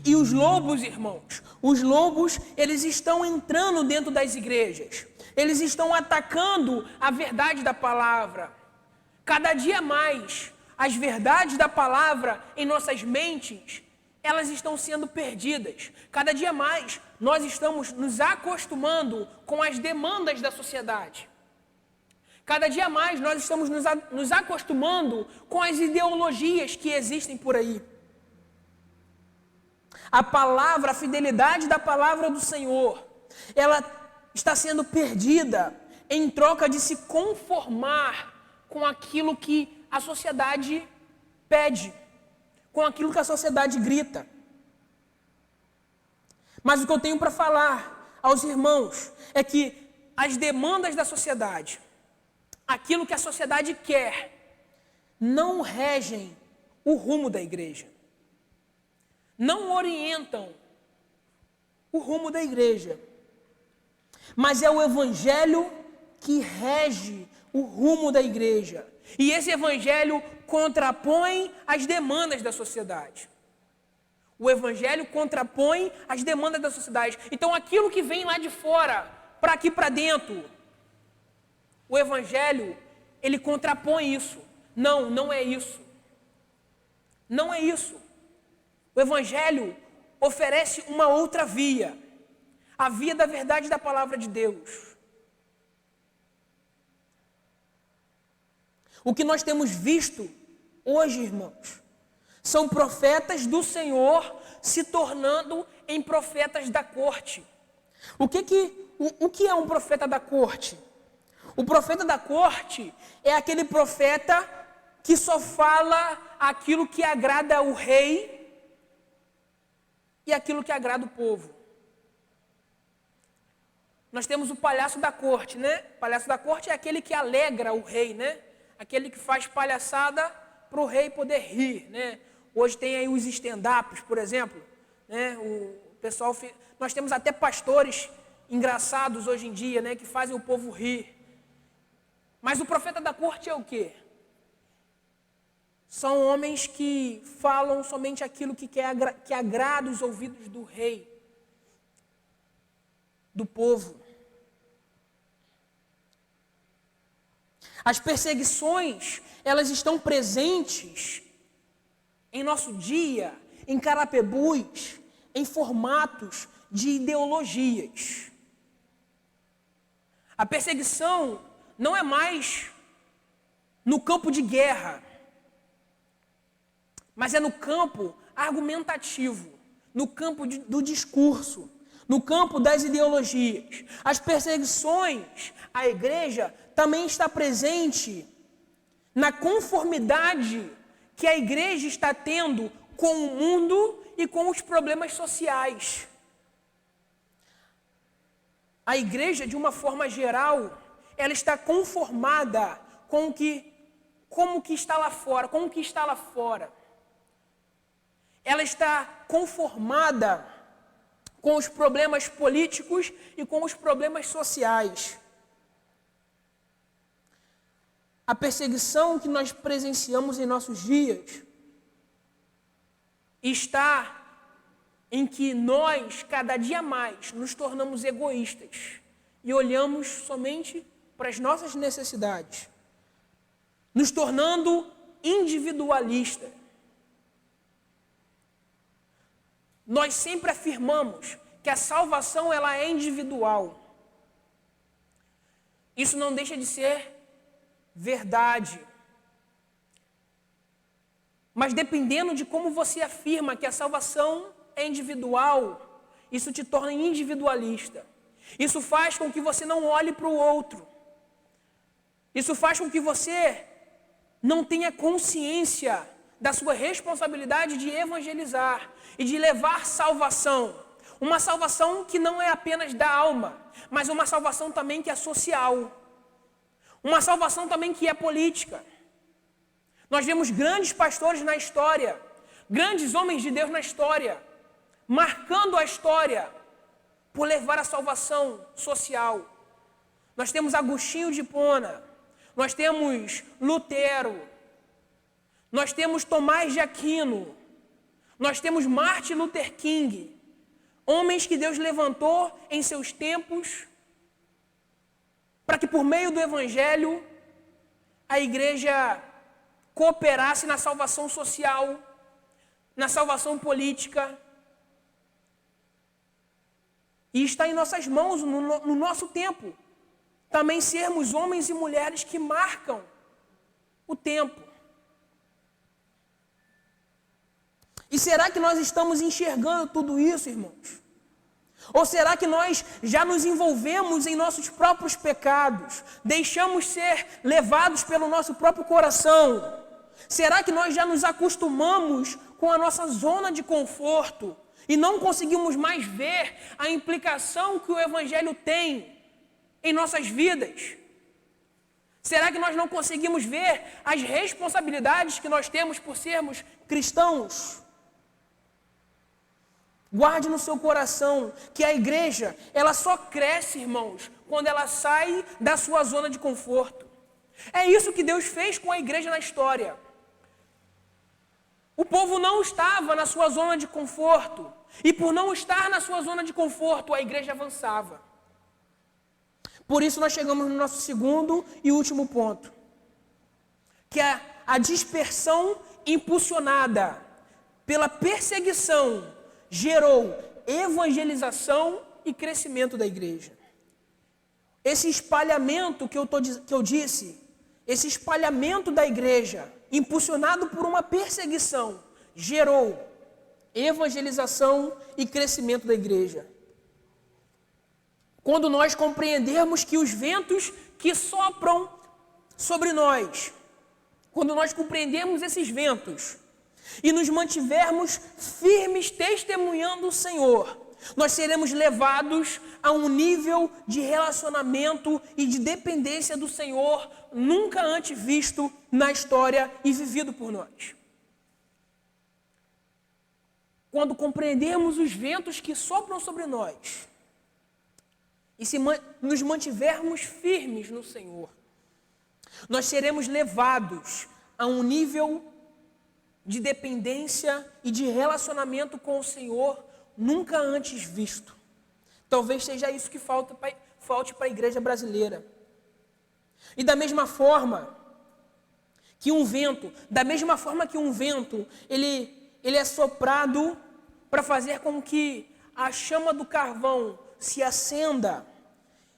E os lobos, irmãos, os lobos, eles estão entrando dentro das igrejas. Eles estão atacando a verdade da palavra. Cada dia mais, as verdades da palavra em nossas mentes, elas estão sendo perdidas. Cada dia mais, nós estamos nos acostumando com as demandas da sociedade. Cada dia mais, nós estamos nos acostumando com as ideologias que existem por aí. A palavra, a fidelidade da palavra do Senhor, ela está sendo perdida em troca de se conformar com aquilo que a sociedade pede, com aquilo que a sociedade grita. Mas o que eu tenho para falar aos irmãos é que as demandas da sociedade, aquilo que a sociedade quer, não regem o rumo da igreja. Não orientam o rumo da igreja. Mas é o evangelho que rege o rumo da igreja. E esse evangelho contrapõe as demandas da sociedade. O evangelho contrapõe as demandas da sociedade. Então aquilo que vem lá de fora, para aqui para dentro, o evangelho, ele contrapõe isso. Não é isso. Não é isso. O evangelho oferece uma outra via. A via da verdade da palavra de Deus. O que nós temos visto hoje, irmãos, são profetas do Senhor se tornando em profetas da corte. O que é um profeta da corte? O profeta da corte é aquele profeta que só fala aquilo que agrada o rei e aquilo que agrada o povo. Nós temos o palhaço da corte, né? O palhaço da corte é aquele que alegra o rei, né? Aquele que faz palhaçada para o rei poder rir, né? Hoje tem aí os stand-ups, por exemplo, né? Nós temos até pastores engraçados hoje em dia, né? Que fazem o povo rir. Mas o profeta da corte é o quê? São homens que falam somente aquilo que agrada os ouvidos do rei, do povo. As perseguições, elas estão presentes em nosso dia, em carapebus, em formatos de ideologias. A perseguição não é mais no campo de guerra, mas é no campo argumentativo, no campo do discurso, no campo das ideologias. As perseguições à igreja também está presente na conformidade que a igreja está tendo com o mundo e com os problemas sociais. A igreja, de uma forma geral, ela está conformada com como que está lá fora, com o que está lá fora. Ela está conformada com os problemas políticos e com os problemas sociais. A perseguição que nós presenciamos em nossos dias está em que nós, cada dia mais, nos tornamos egoístas e olhamos somente para as nossas necessidades, nos tornando individualistas. Nós sempre afirmamos que a salvação ela é individual. Isso não deixa de ser verdade. Mas dependendo de como você afirma que a salvação é individual, isso te torna individualista. Isso faz com que você não olhe para o outro. Isso faz com que você não tenha consciência da sua responsabilidade de evangelizar e de levar salvação. Uma salvação que não é apenas da alma, mas uma salvação também que é social. Uma salvação também que é política. Nós vemos grandes pastores na história, grandes homens de Deus na história, marcando a história por levar a salvação social. Nós temos Agostinho de Hipona, nós temos Lutero, nós temos Tomás de Aquino, nós temos Martin Luther King, homens que Deus levantou em seus tempos para que por meio do Evangelho a igreja cooperasse na salvação social, na salvação política. E está em nossas mãos, no nosso tempo, também sermos homens e mulheres que marcam o tempo. E será que nós estamos enxergando tudo isso, irmãos? Ou será que nós já nos envolvemos em nossos próprios pecados? Deixamos ser levados pelo nosso próprio coração? Será que nós já nos acostumamos com a nossa zona de conforto e não conseguimos mais ver a implicação que o Evangelho tem em nossas vidas? Será que nós não conseguimos ver as responsabilidades que nós temos por sermos cristãos? Guarde no seu coração que a igreja, ela só cresce, irmãos, quando ela sai da sua zona de conforto. É isso que Deus fez com a igreja na história. O povo não estava na sua zona de conforto, e por não estar na sua zona de conforto, a igreja avançava. Por isso nós chegamos no nosso segundo e último ponto, que é a dispersão impulsionada pela perseguição gerou evangelização e crescimento da igreja. Esse espalhamento que eu disse, esse espalhamento da igreja, impulsionado por uma perseguição, gerou evangelização e crescimento da igreja. Quando nós compreendermos que os ventos que sopram sobre nós, quando nós compreendemos esses ventos e nos mantivermos firmes testemunhando o Senhor, nós seremos levados a um nível de relacionamento e de dependência do Senhor nunca antes visto na história e vivido por nós. Quando compreendermos os ventos que sopram sobre nós e nos mantivermos firmes no Senhor, nós seremos levados a um nível de dependência e de relacionamento com o Senhor nunca antes visto. Talvez seja isso que falte para a igreja brasileira. E da mesma forma que um vento, ele é soprado para fazer com que a chama do carvão se acenda.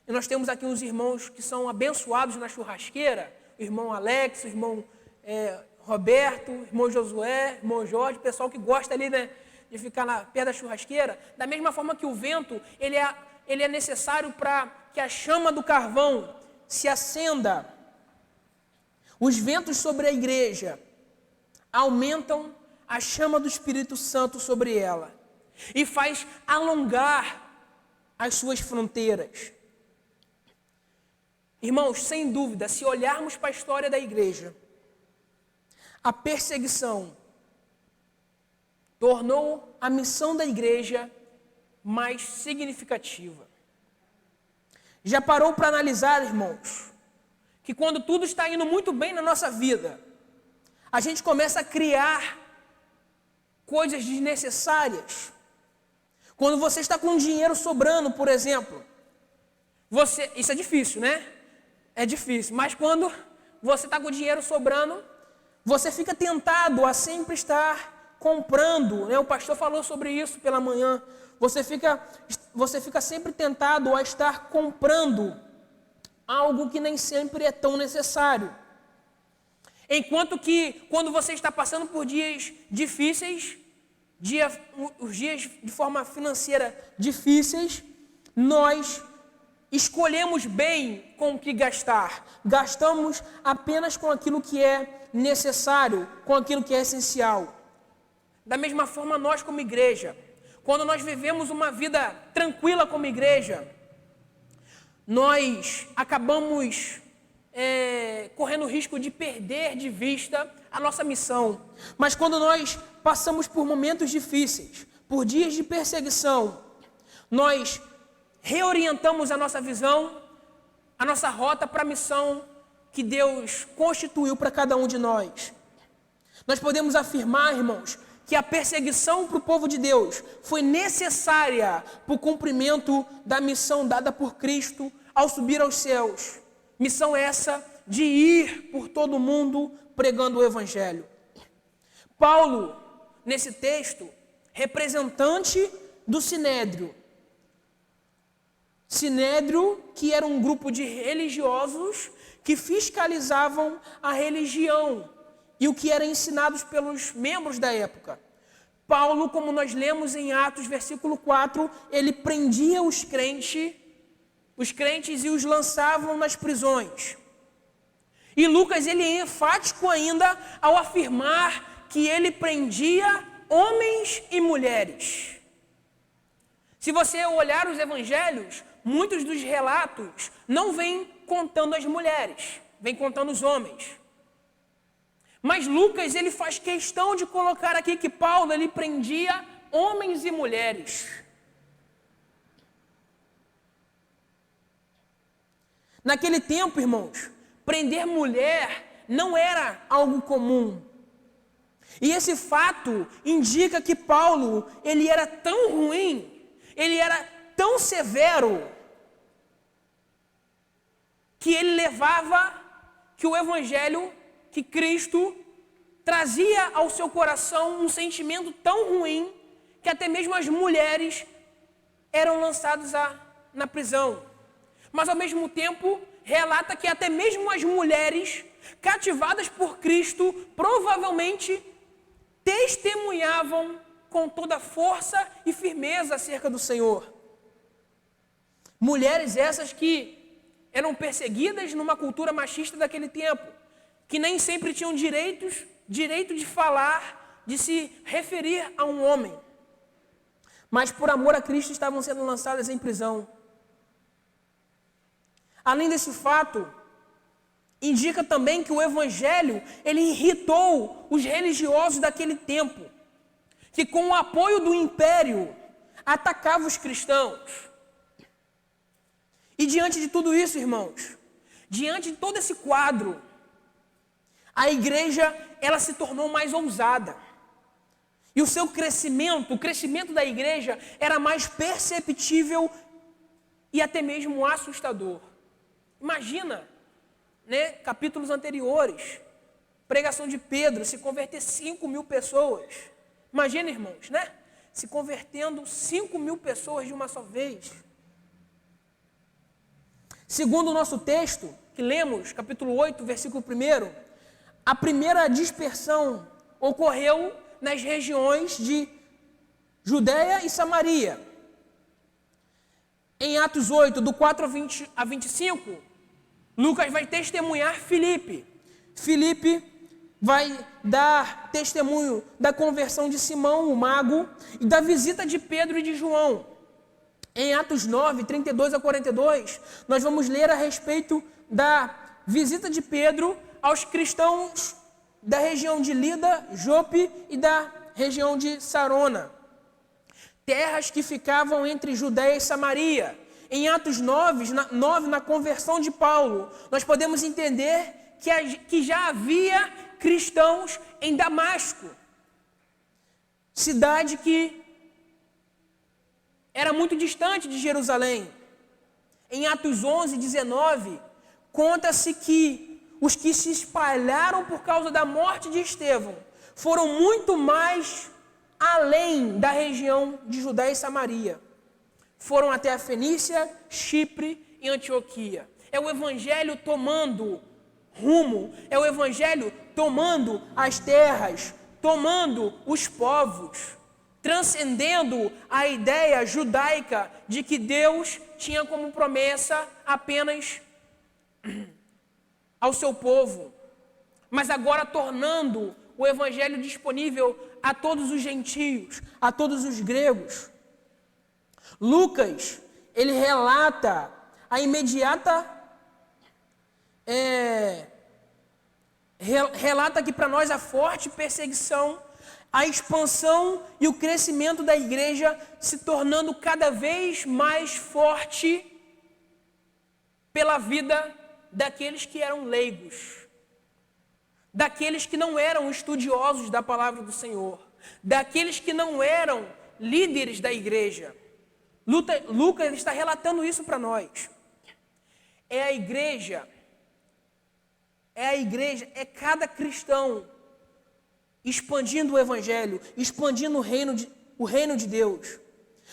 E nós temos aqui uns irmãos que são abençoados na churrasqueira, o irmão Alex, o irmão Roberto, o irmão Josué, o irmão Jorge, o pessoal que gosta ali, né, de ficar perto da churrasqueira. Da mesma forma que o vento, ele é necessário para que a chama do carvão se acenda. Os ventos sobre a igreja aumentam a chama do Espírito Santo sobre ela e faz alongar as suas fronteiras. Irmãos, sem dúvida, se olharmos para a história da igreja, a perseguição tornou a missão da igreja mais significativa. Já parou para analisar, irmãos, que quando tudo está indo muito bem na nossa vida, a gente começa a criar coisas desnecessárias. Quando você está com dinheiro sobrando, por exemplo, isso é difícil, né? É difícil, mas quando você está com dinheiro sobrando, você fica tentado a sempre estar comprando, né? O pastor falou sobre isso pela manhã. Você fica sempre tentado a estar comprando algo que nem sempre é tão necessário. Enquanto que, quando você está passando por dias difíceis, os dias de forma financeira difíceis, nós escolhemos bem com o que gastar. Gastamos apenas com aquilo que é necessário, com aquilo que é essencial. Da mesma forma, nós como igreja, quando nós vivemos uma vida tranquila como igreja, nós acabamos correndo o risco de perder de vista a nossa missão. Mas quando nós passamos por momentos difíceis, por dias de perseguição, nós reorientamos a nossa visão, a nossa rota para a missão que Deus constituiu para cada um de nós. Nós podemos afirmar, irmãos, que a perseguição para o povo de Deus foi necessária para o cumprimento da missão dada por Cristo ao subir aos céus. Missão essa de ir por todo o mundo pregando o Evangelho. Paulo, nesse texto, representante do Sinédrio. Sinédrio, que era um grupo de religiosos que fiscalizavam a religião e o que era ensinado pelos membros da época. Paulo, como nós lemos em Atos, versículo 4, ele prendia os crentes e os lançavam nas prisões. E Lucas, ele é enfático ainda ao afirmar que ele prendia homens e mulheres. Se você olhar os evangelhos, muitos dos relatos não vêm contando as mulheres, vêm contando os homens. Mas Lucas, ele faz questão de colocar aqui que Paulo, ele prendia homens e mulheres. Naquele tempo, irmãos, prender mulher não era algo comum. E esse fato indica que Paulo, ele era tão ruim, ele era tão severo, que ele levava que o Evangelho, que Cristo trazia ao seu coração um sentimento tão ruim, que até mesmo as mulheres eram lançadas na prisão. Mas ao mesmo tempo, relata que até mesmo as mulheres, cativadas por Cristo, provavelmente testemunhavam com toda força e firmeza acerca do Senhor. Mulheres essas que eram perseguidas numa cultura machista daquele tempo, que nem sempre tinham direito de falar, de se referir a um homem. Mas por amor a Cristo estavam sendo lançadas em prisão. Além desse fato, indica também que o Evangelho, ele irritou os religiosos daquele tempo, que com o apoio do império, atacavam os cristãos. E diante de tudo isso, irmãos, diante de todo esse quadro, a igreja, ela se tornou mais ousada. E o seu crescimento, o crescimento da igreja, era mais perceptível e até mesmo assustador. Imagina, né, capítulos anteriores, pregação de Pedro, se converter 5.000 pessoas. Imagina, irmãos, né? Se convertendo 5.000 pessoas de uma só vez. Segundo o nosso texto, que lemos, capítulo 8, versículo 1, a primeira dispersão ocorreu nas regiões de Judeia e Samaria. Em Atos 8, do 4 a 25, Lucas vai testemunhar Filipe. Filipe vai dar testemunho da conversão de Simão, o mago, e da visita de Pedro e de João. Em Atos 9, 32 a 42, nós vamos ler a respeito da visita de Pedro aos cristãos da região de Lida, Jope e da região de Sarona, terras que ficavam entre Judeia e Samaria. Em Atos 9, na conversão de Paulo, nós podemos entender que já havia cristãos em Damasco, cidade que era muito distante de Jerusalém. Em Atos 11, 19, conta-se que os que se espalharam por causa da morte de Estevão foram muito mais além da região de Judéia e Samaria. Foram até a Fenícia, Chipre e Antioquia. É o Evangelho tomando rumo, é o Evangelho tomando as terras, tomando os povos. transcendendo a ideia judaica de que Deus tinha como promessa apenas ao seu povo, mas agora tornando o evangelho disponível a todos os gentios, a todos os gregos. Lucas, ele relata a imediata relata aqui para nós a forte perseguição, a expansão e o crescimento da igreja se tornando cada vez mais forte pela vida daqueles que eram leigos, daqueles que não eram estudiosos da palavra do Senhor, daqueles que não eram líderes da igreja. Lucas está relatando isso para nós. É a igreja, é cada cristão expandindo o evangelho, expandindo o reino de Deus.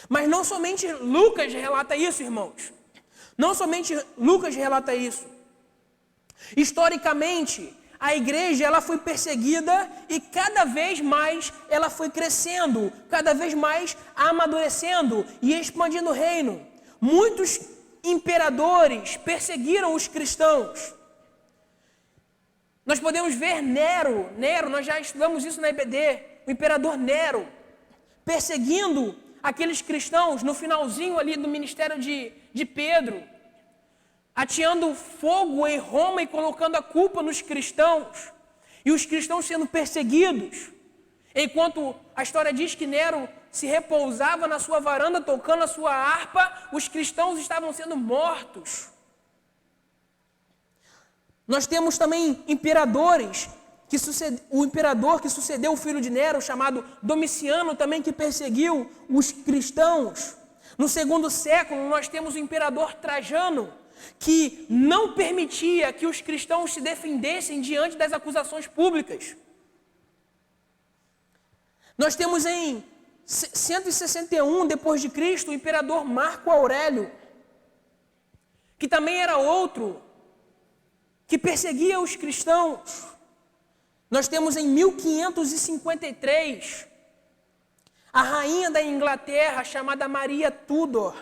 Mas não somente Lucas relata isso, irmãos. Não somente Lucas relata isso. Historicamente, a igreja ela foi perseguida e cada vez mais ela foi crescendo, cada vez mais amadurecendo e expandindo o reino. Muitos imperadores perseguiram os cristãos. Nós podemos ver Nero, nós já estudamos isso na EBD, o imperador Nero, perseguindo aqueles cristãos no finalzinho ali do ministério de Pedro, ateando fogo em Roma e colocando a culpa nos cristãos, e os cristãos sendo perseguidos, enquanto a história diz que Nero se repousava na sua varanda tocando a sua harpa, os cristãos estavam sendo mortos. Nós temos também imperadores, o imperador que sucedeu o filho de Nero, chamado Domiciano, também que perseguiu os cristãos. No segundo século, nós temos o imperador Trajano, que não permitia que os cristãos se defendessem diante das acusações públicas. Nós temos em 161 depois de Cristo o imperador Marco Aurélio, que também era outro que perseguia os cristãos. Nós temos em 1553 a rainha da Inglaterra chamada Maria Tudor.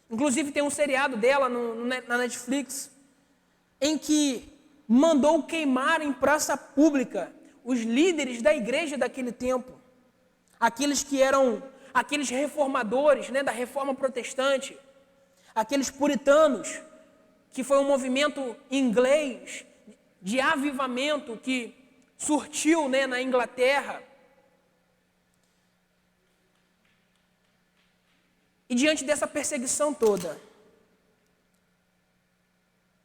Inclusive tem um seriado dela na Netflix, em que mandou queimar em praça pública os líderes da igreja daquele tempo. Aqueles que eram aqueles reformadores, da reforma protestante, aqueles puritanos, que foi um movimento inglês de avivamento que surtiu na Inglaterra. E diante dessa perseguição toda,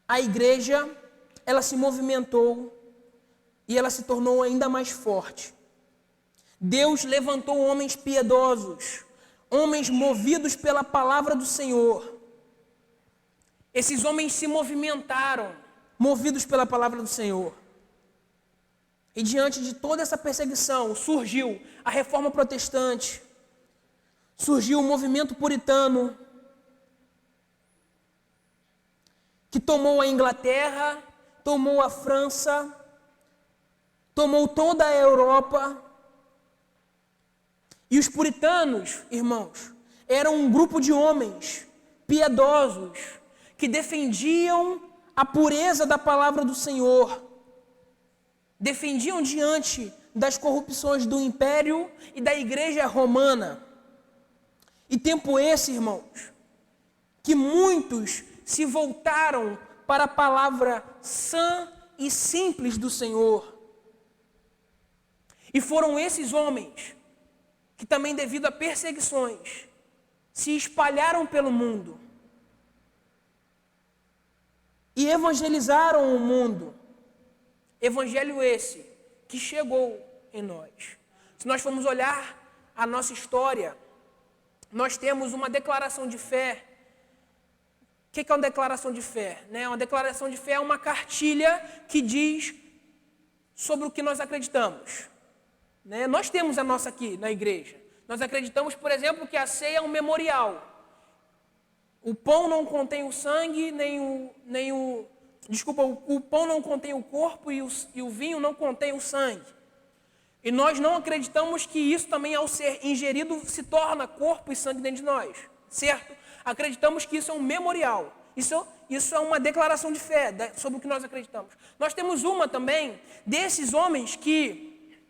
a igreja, ela se movimentou e ela se tornou ainda mais forte. Deus levantou homens piedosos, homens movidos pela palavra do Senhor. Esses homens se movimentaram, movidos pela palavra do Senhor. E diante de toda essa perseguição, surgiu a reforma protestante, surgiu o movimento puritano, que tomou a Inglaterra, tomou a França, tomou toda a Europa. E os puritanos, irmãos, eram um grupo de homens piedosos, que defendiam a pureza da palavra do Senhor, defendiam diante das corrupções do império e da igreja romana. E tempo esse, irmãos, que muitos se voltaram para a palavra sã e simples do Senhor. E foram esses homens que também, devido a perseguições, se espalharam pelo mundo e evangelizaram o mundo. Evangelho esse que chegou em nós. Se nós formos olhar a nossa história, nós temos uma declaração de fé. O que é uma declaração de fé? Uma declaração de fé é uma cartilha que diz sobre o que nós acreditamos. Nós temos a nossa aqui na igreja. Nós acreditamos, por exemplo, que a ceia é um memorial. O pão não contém o sangue, o pão não contém o corpo e o vinho não contém o sangue. E nós não acreditamos que isso também, ao ser ingerido, se torna corpo e sangue dentro de nós, certo? Acreditamos que isso é um memorial. Isso é uma declaração de fé sobre o que nós acreditamos. Nós temos uma também desses homens que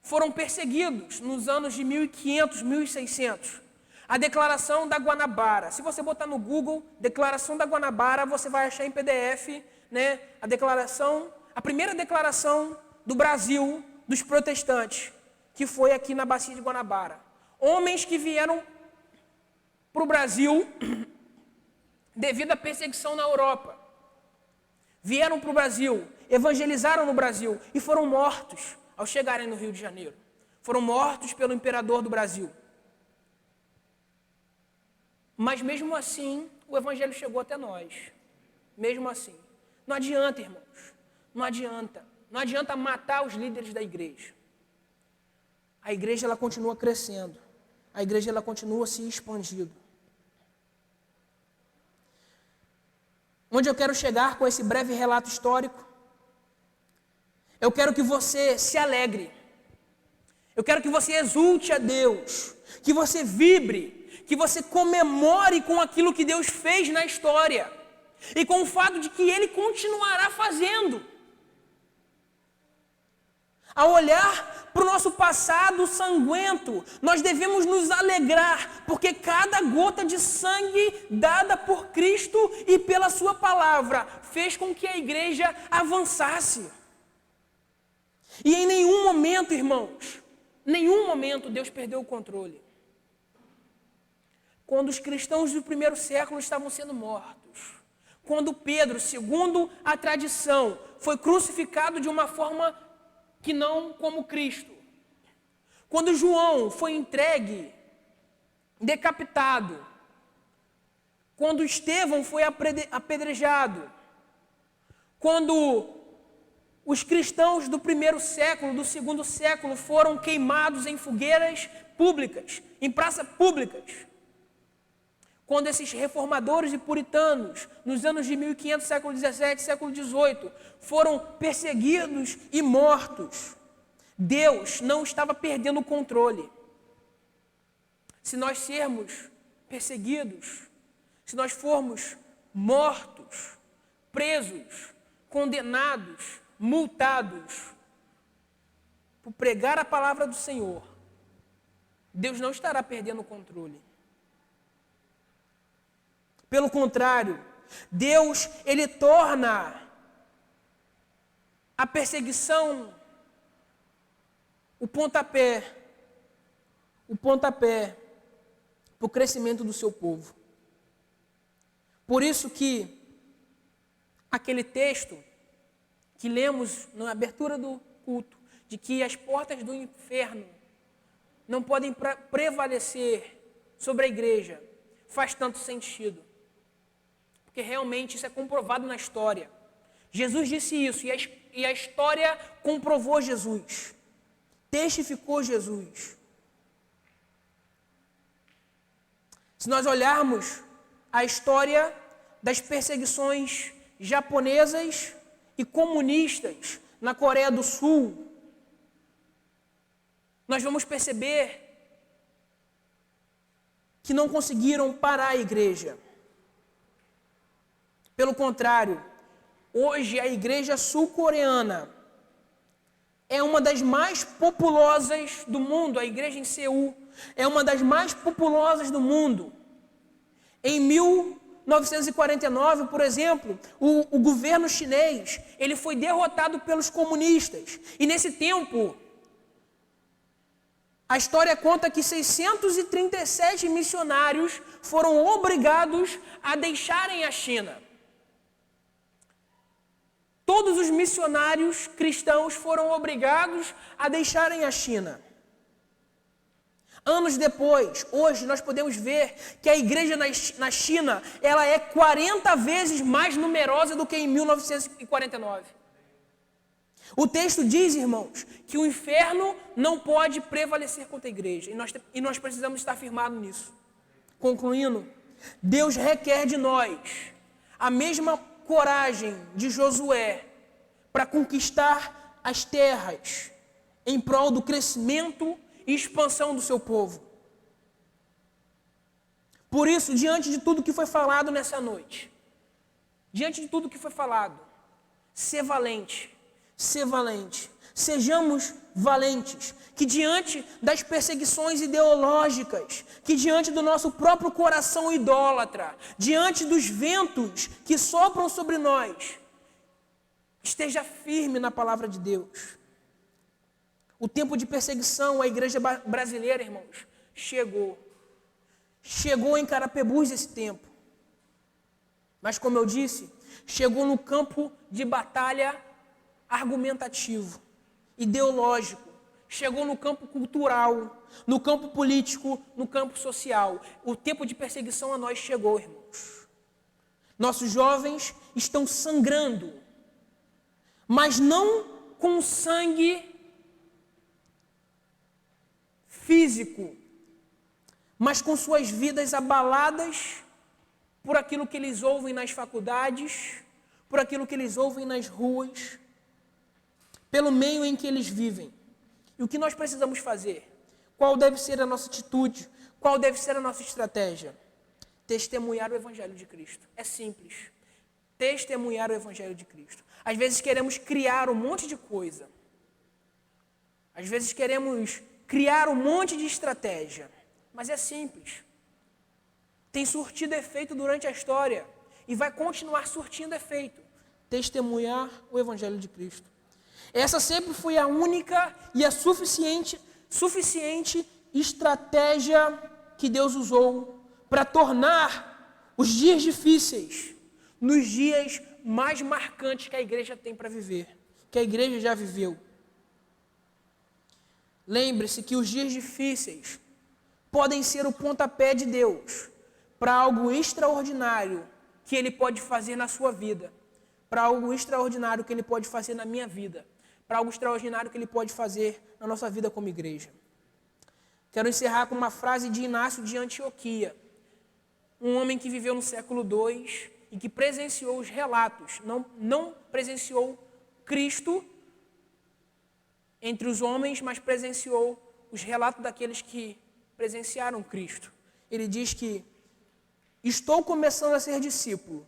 foram perseguidos nos anos de 1500, 1600. A Declaração da Guanabara. Se você botar no Google, Declaração da Guanabara, você vai achar em PDF, né, a primeira declaração do Brasil dos protestantes, que foi aqui na Bacia de Guanabara. Homens que vieram para o Brasil devido à perseguição na Europa. Vieram para o Brasil, evangelizaram no Brasil e foram mortos ao chegarem no Rio de Janeiro. Foram mortos pelo imperador do Brasil. Mas mesmo assim, o evangelho chegou até nós. Mesmo assim. Não adianta, irmãos. Não adianta. Não adianta matar os líderes da igreja. A igreja, ela continua crescendo. A igreja, ela continua se expandindo. Onde eu quero chegar com esse breve relato histórico? Eu quero que você se alegre. Eu quero que você exulte a Deus. Que você vibre. Que você comemore com aquilo que Deus fez na história. E com o fato de que Ele continuará fazendo. Ao olhar para o nosso passado sanguento, nós devemos nos alegrar, porque cada gota de sangue dada por Cristo e pela sua palavra fez com que a igreja avançasse. E em nenhum momento, irmãos, nenhum momento Deus perdeu o controle. Quando os cristãos do primeiro século estavam sendo mortos, quando Pedro, segundo a tradição, foi crucificado de uma forma que não como Cristo. Quando João foi entregue, decapitado. Quando Estevão foi apedrejado. Quando os cristãos do primeiro século, do segundo século, foram queimados em fogueiras públicas, em praças públicas. Quando esses reformadores e puritanos, nos anos de 1500, século XVII, século XVIII, foram perseguidos e mortos, Deus não estava perdendo o controle. Se nós sermos perseguidos, se nós formos mortos, presos, condenados, multados, por pregar a palavra do Senhor, Deus não estará perdendo o controle. Pelo contrário, Deus, Ele torna a perseguição o pontapé para o crescimento do seu povo. Por isso que aquele texto que lemos na abertura do culto, de que as portas do inferno não podem prevalecer sobre a igreja, faz tanto sentido. Porque realmente isso é comprovado na história. Jesus disse isso e a história comprovou Jesus. Testificou Jesus. Se nós olharmos a história das perseguições japonesas e comunistas na Coreia do Sul, nós vamos perceber que não conseguiram parar a igreja. Pelo contrário, hoje a igreja sul-coreana é uma das mais populosas do mundo. A igreja em Seul é uma das mais populosas do mundo. Em 1949, por exemplo, o governo chinês, ele foi derrotado pelos comunistas. E nesse tempo, a história conta que 637 missionários foram obrigados a deixarem a China. Todos os missionários cristãos foram obrigados a deixarem a China. Anos depois, hoje nós podemos ver que a igreja na China, ela é 40 vezes mais numerosa do que em 1949. O texto diz, irmãos, que o inferno não pode prevalecer contra a igreja. E nós precisamos estar firmados nisso. Concluindo, Deus requer de nós a mesma coragem de Josué para conquistar as terras em prol do crescimento e expansão do seu povo. Por isso, diante de tudo que foi falado nessa noite, diante de tudo que foi falado, ser valente, sejamos valentes, que diante das perseguições ideológicas, que diante do nosso próprio coração idólatra, diante dos ventos que sopram sobre nós, esteja firme na palavra de Deus. O tempo de perseguição à igreja brasileira, irmãos, chegou. Chegou em Carapebus esse tempo. Mas, como eu disse, chegou no campo de batalha argumentativo, ideológico. Chegou no campo cultural, no campo político, no campo social. O tempo de perseguição a nós chegou, irmãos. Nossos jovens estão sangrando, mas não com sangue físico, mas com suas vidas abaladas por aquilo que eles ouvem nas faculdades, por aquilo que eles ouvem nas ruas, pelo meio em que eles vivem. E o que nós precisamos fazer? Qual deve ser a nossa atitude? Qual deve ser a nossa estratégia? Testemunhar o Evangelho de Cristo. É simples. Testemunhar o Evangelho de Cristo. Às vezes queremos criar um monte de coisa. Às vezes queremos criar um monte de estratégia. Mas é simples. Tem surtido efeito durante a história. E vai continuar surtindo efeito. Testemunhar o Evangelho de Cristo. Essa sempre foi a única e a suficiente estratégia que Deus usou para tornar os dias difíceis nos dias mais marcantes que a igreja tem para viver, que a igreja já viveu. Lembre-se que os dias difíceis podem ser o pontapé de Deus para algo extraordinário que Ele pode fazer na sua vida, para algo extraordinário que Ele pode fazer na minha vida, para algo extraordinário que Ele pode fazer na nossa vida como igreja. Quero encerrar com uma frase de Inácio de Antioquia, um homem que viveu no século II e que presenciou os relatos, não presenciou Cristo entre os homens, mas presenciou os relatos daqueles que presenciaram Cristo. Ele diz que estou começando a ser discípulo.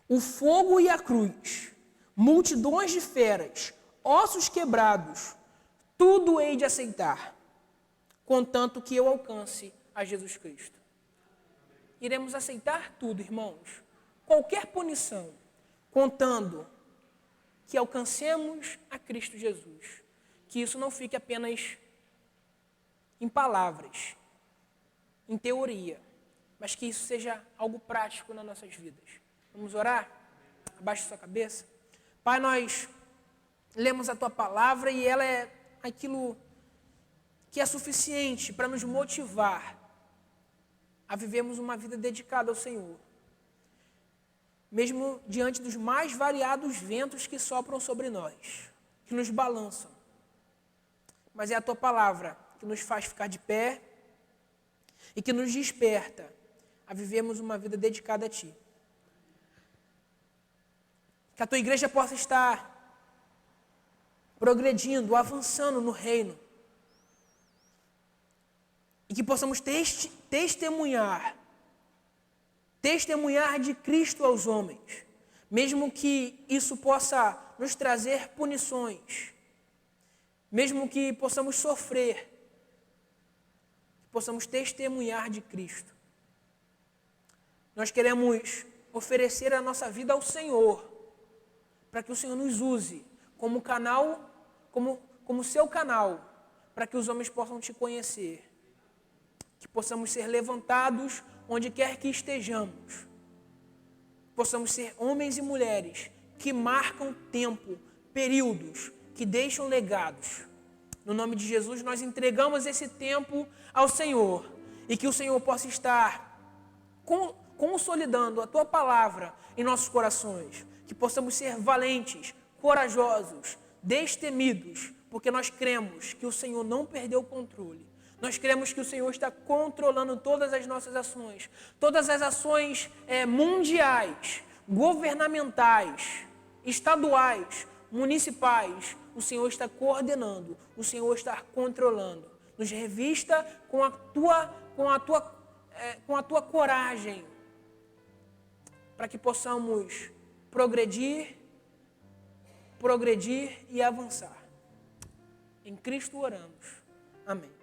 O fogo e a cruz, multidões de feras, ossos quebrados, tudo hei de aceitar, contanto que eu alcance a Jesus Cristo. Iremos aceitar tudo, irmãos, qualquer punição, contando que alcancemos a Cristo Jesus. Que isso não fique apenas em palavras, em teoria, mas que isso seja algo prático nas nossas vidas. Vamos orar? Abaixe sua cabeça. Pai, nós lemos a Tua palavra e ela é aquilo que é suficiente para nos motivar a vivermos uma vida dedicada ao Senhor. Mesmo diante dos mais variados ventos que sopram sobre nós, que nos balançam. Mas é a Tua palavra que nos faz ficar de pé e que nos desperta a vivermos uma vida dedicada a Ti. Que a Tua igreja possa estar progredindo, avançando no reino. E que possamos testemunhar de Cristo aos homens, mesmo que isso possa nos trazer punições, mesmo que possamos sofrer, possamos testemunhar de Cristo. Nós queremos oferecer a nossa vida ao Senhor, para que o Senhor nos use como canal, como seu canal, para que os homens possam Te conhecer. Que possamos ser levantados onde quer que estejamos. Possamos ser homens e mulheres que marcam tempo, períodos, que deixam legados. No nome de Jesus, nós entregamos esse tempo ao Senhor e que o Senhor possa estar consolidando a Tua palavra em nossos corações. Que possamos ser valentes, corajosos, destemidos, porque nós cremos que o Senhor não perdeu o controle. Nós cremos que o Senhor está controlando todas as nossas ações, todas as ações mundiais, governamentais, estaduais, municipais. o Senhor está coordenando, o Senhor está controlando. Nos revista com a tua coragem, para que possamos progredir e avançar. Em Cristo oramos. Amém.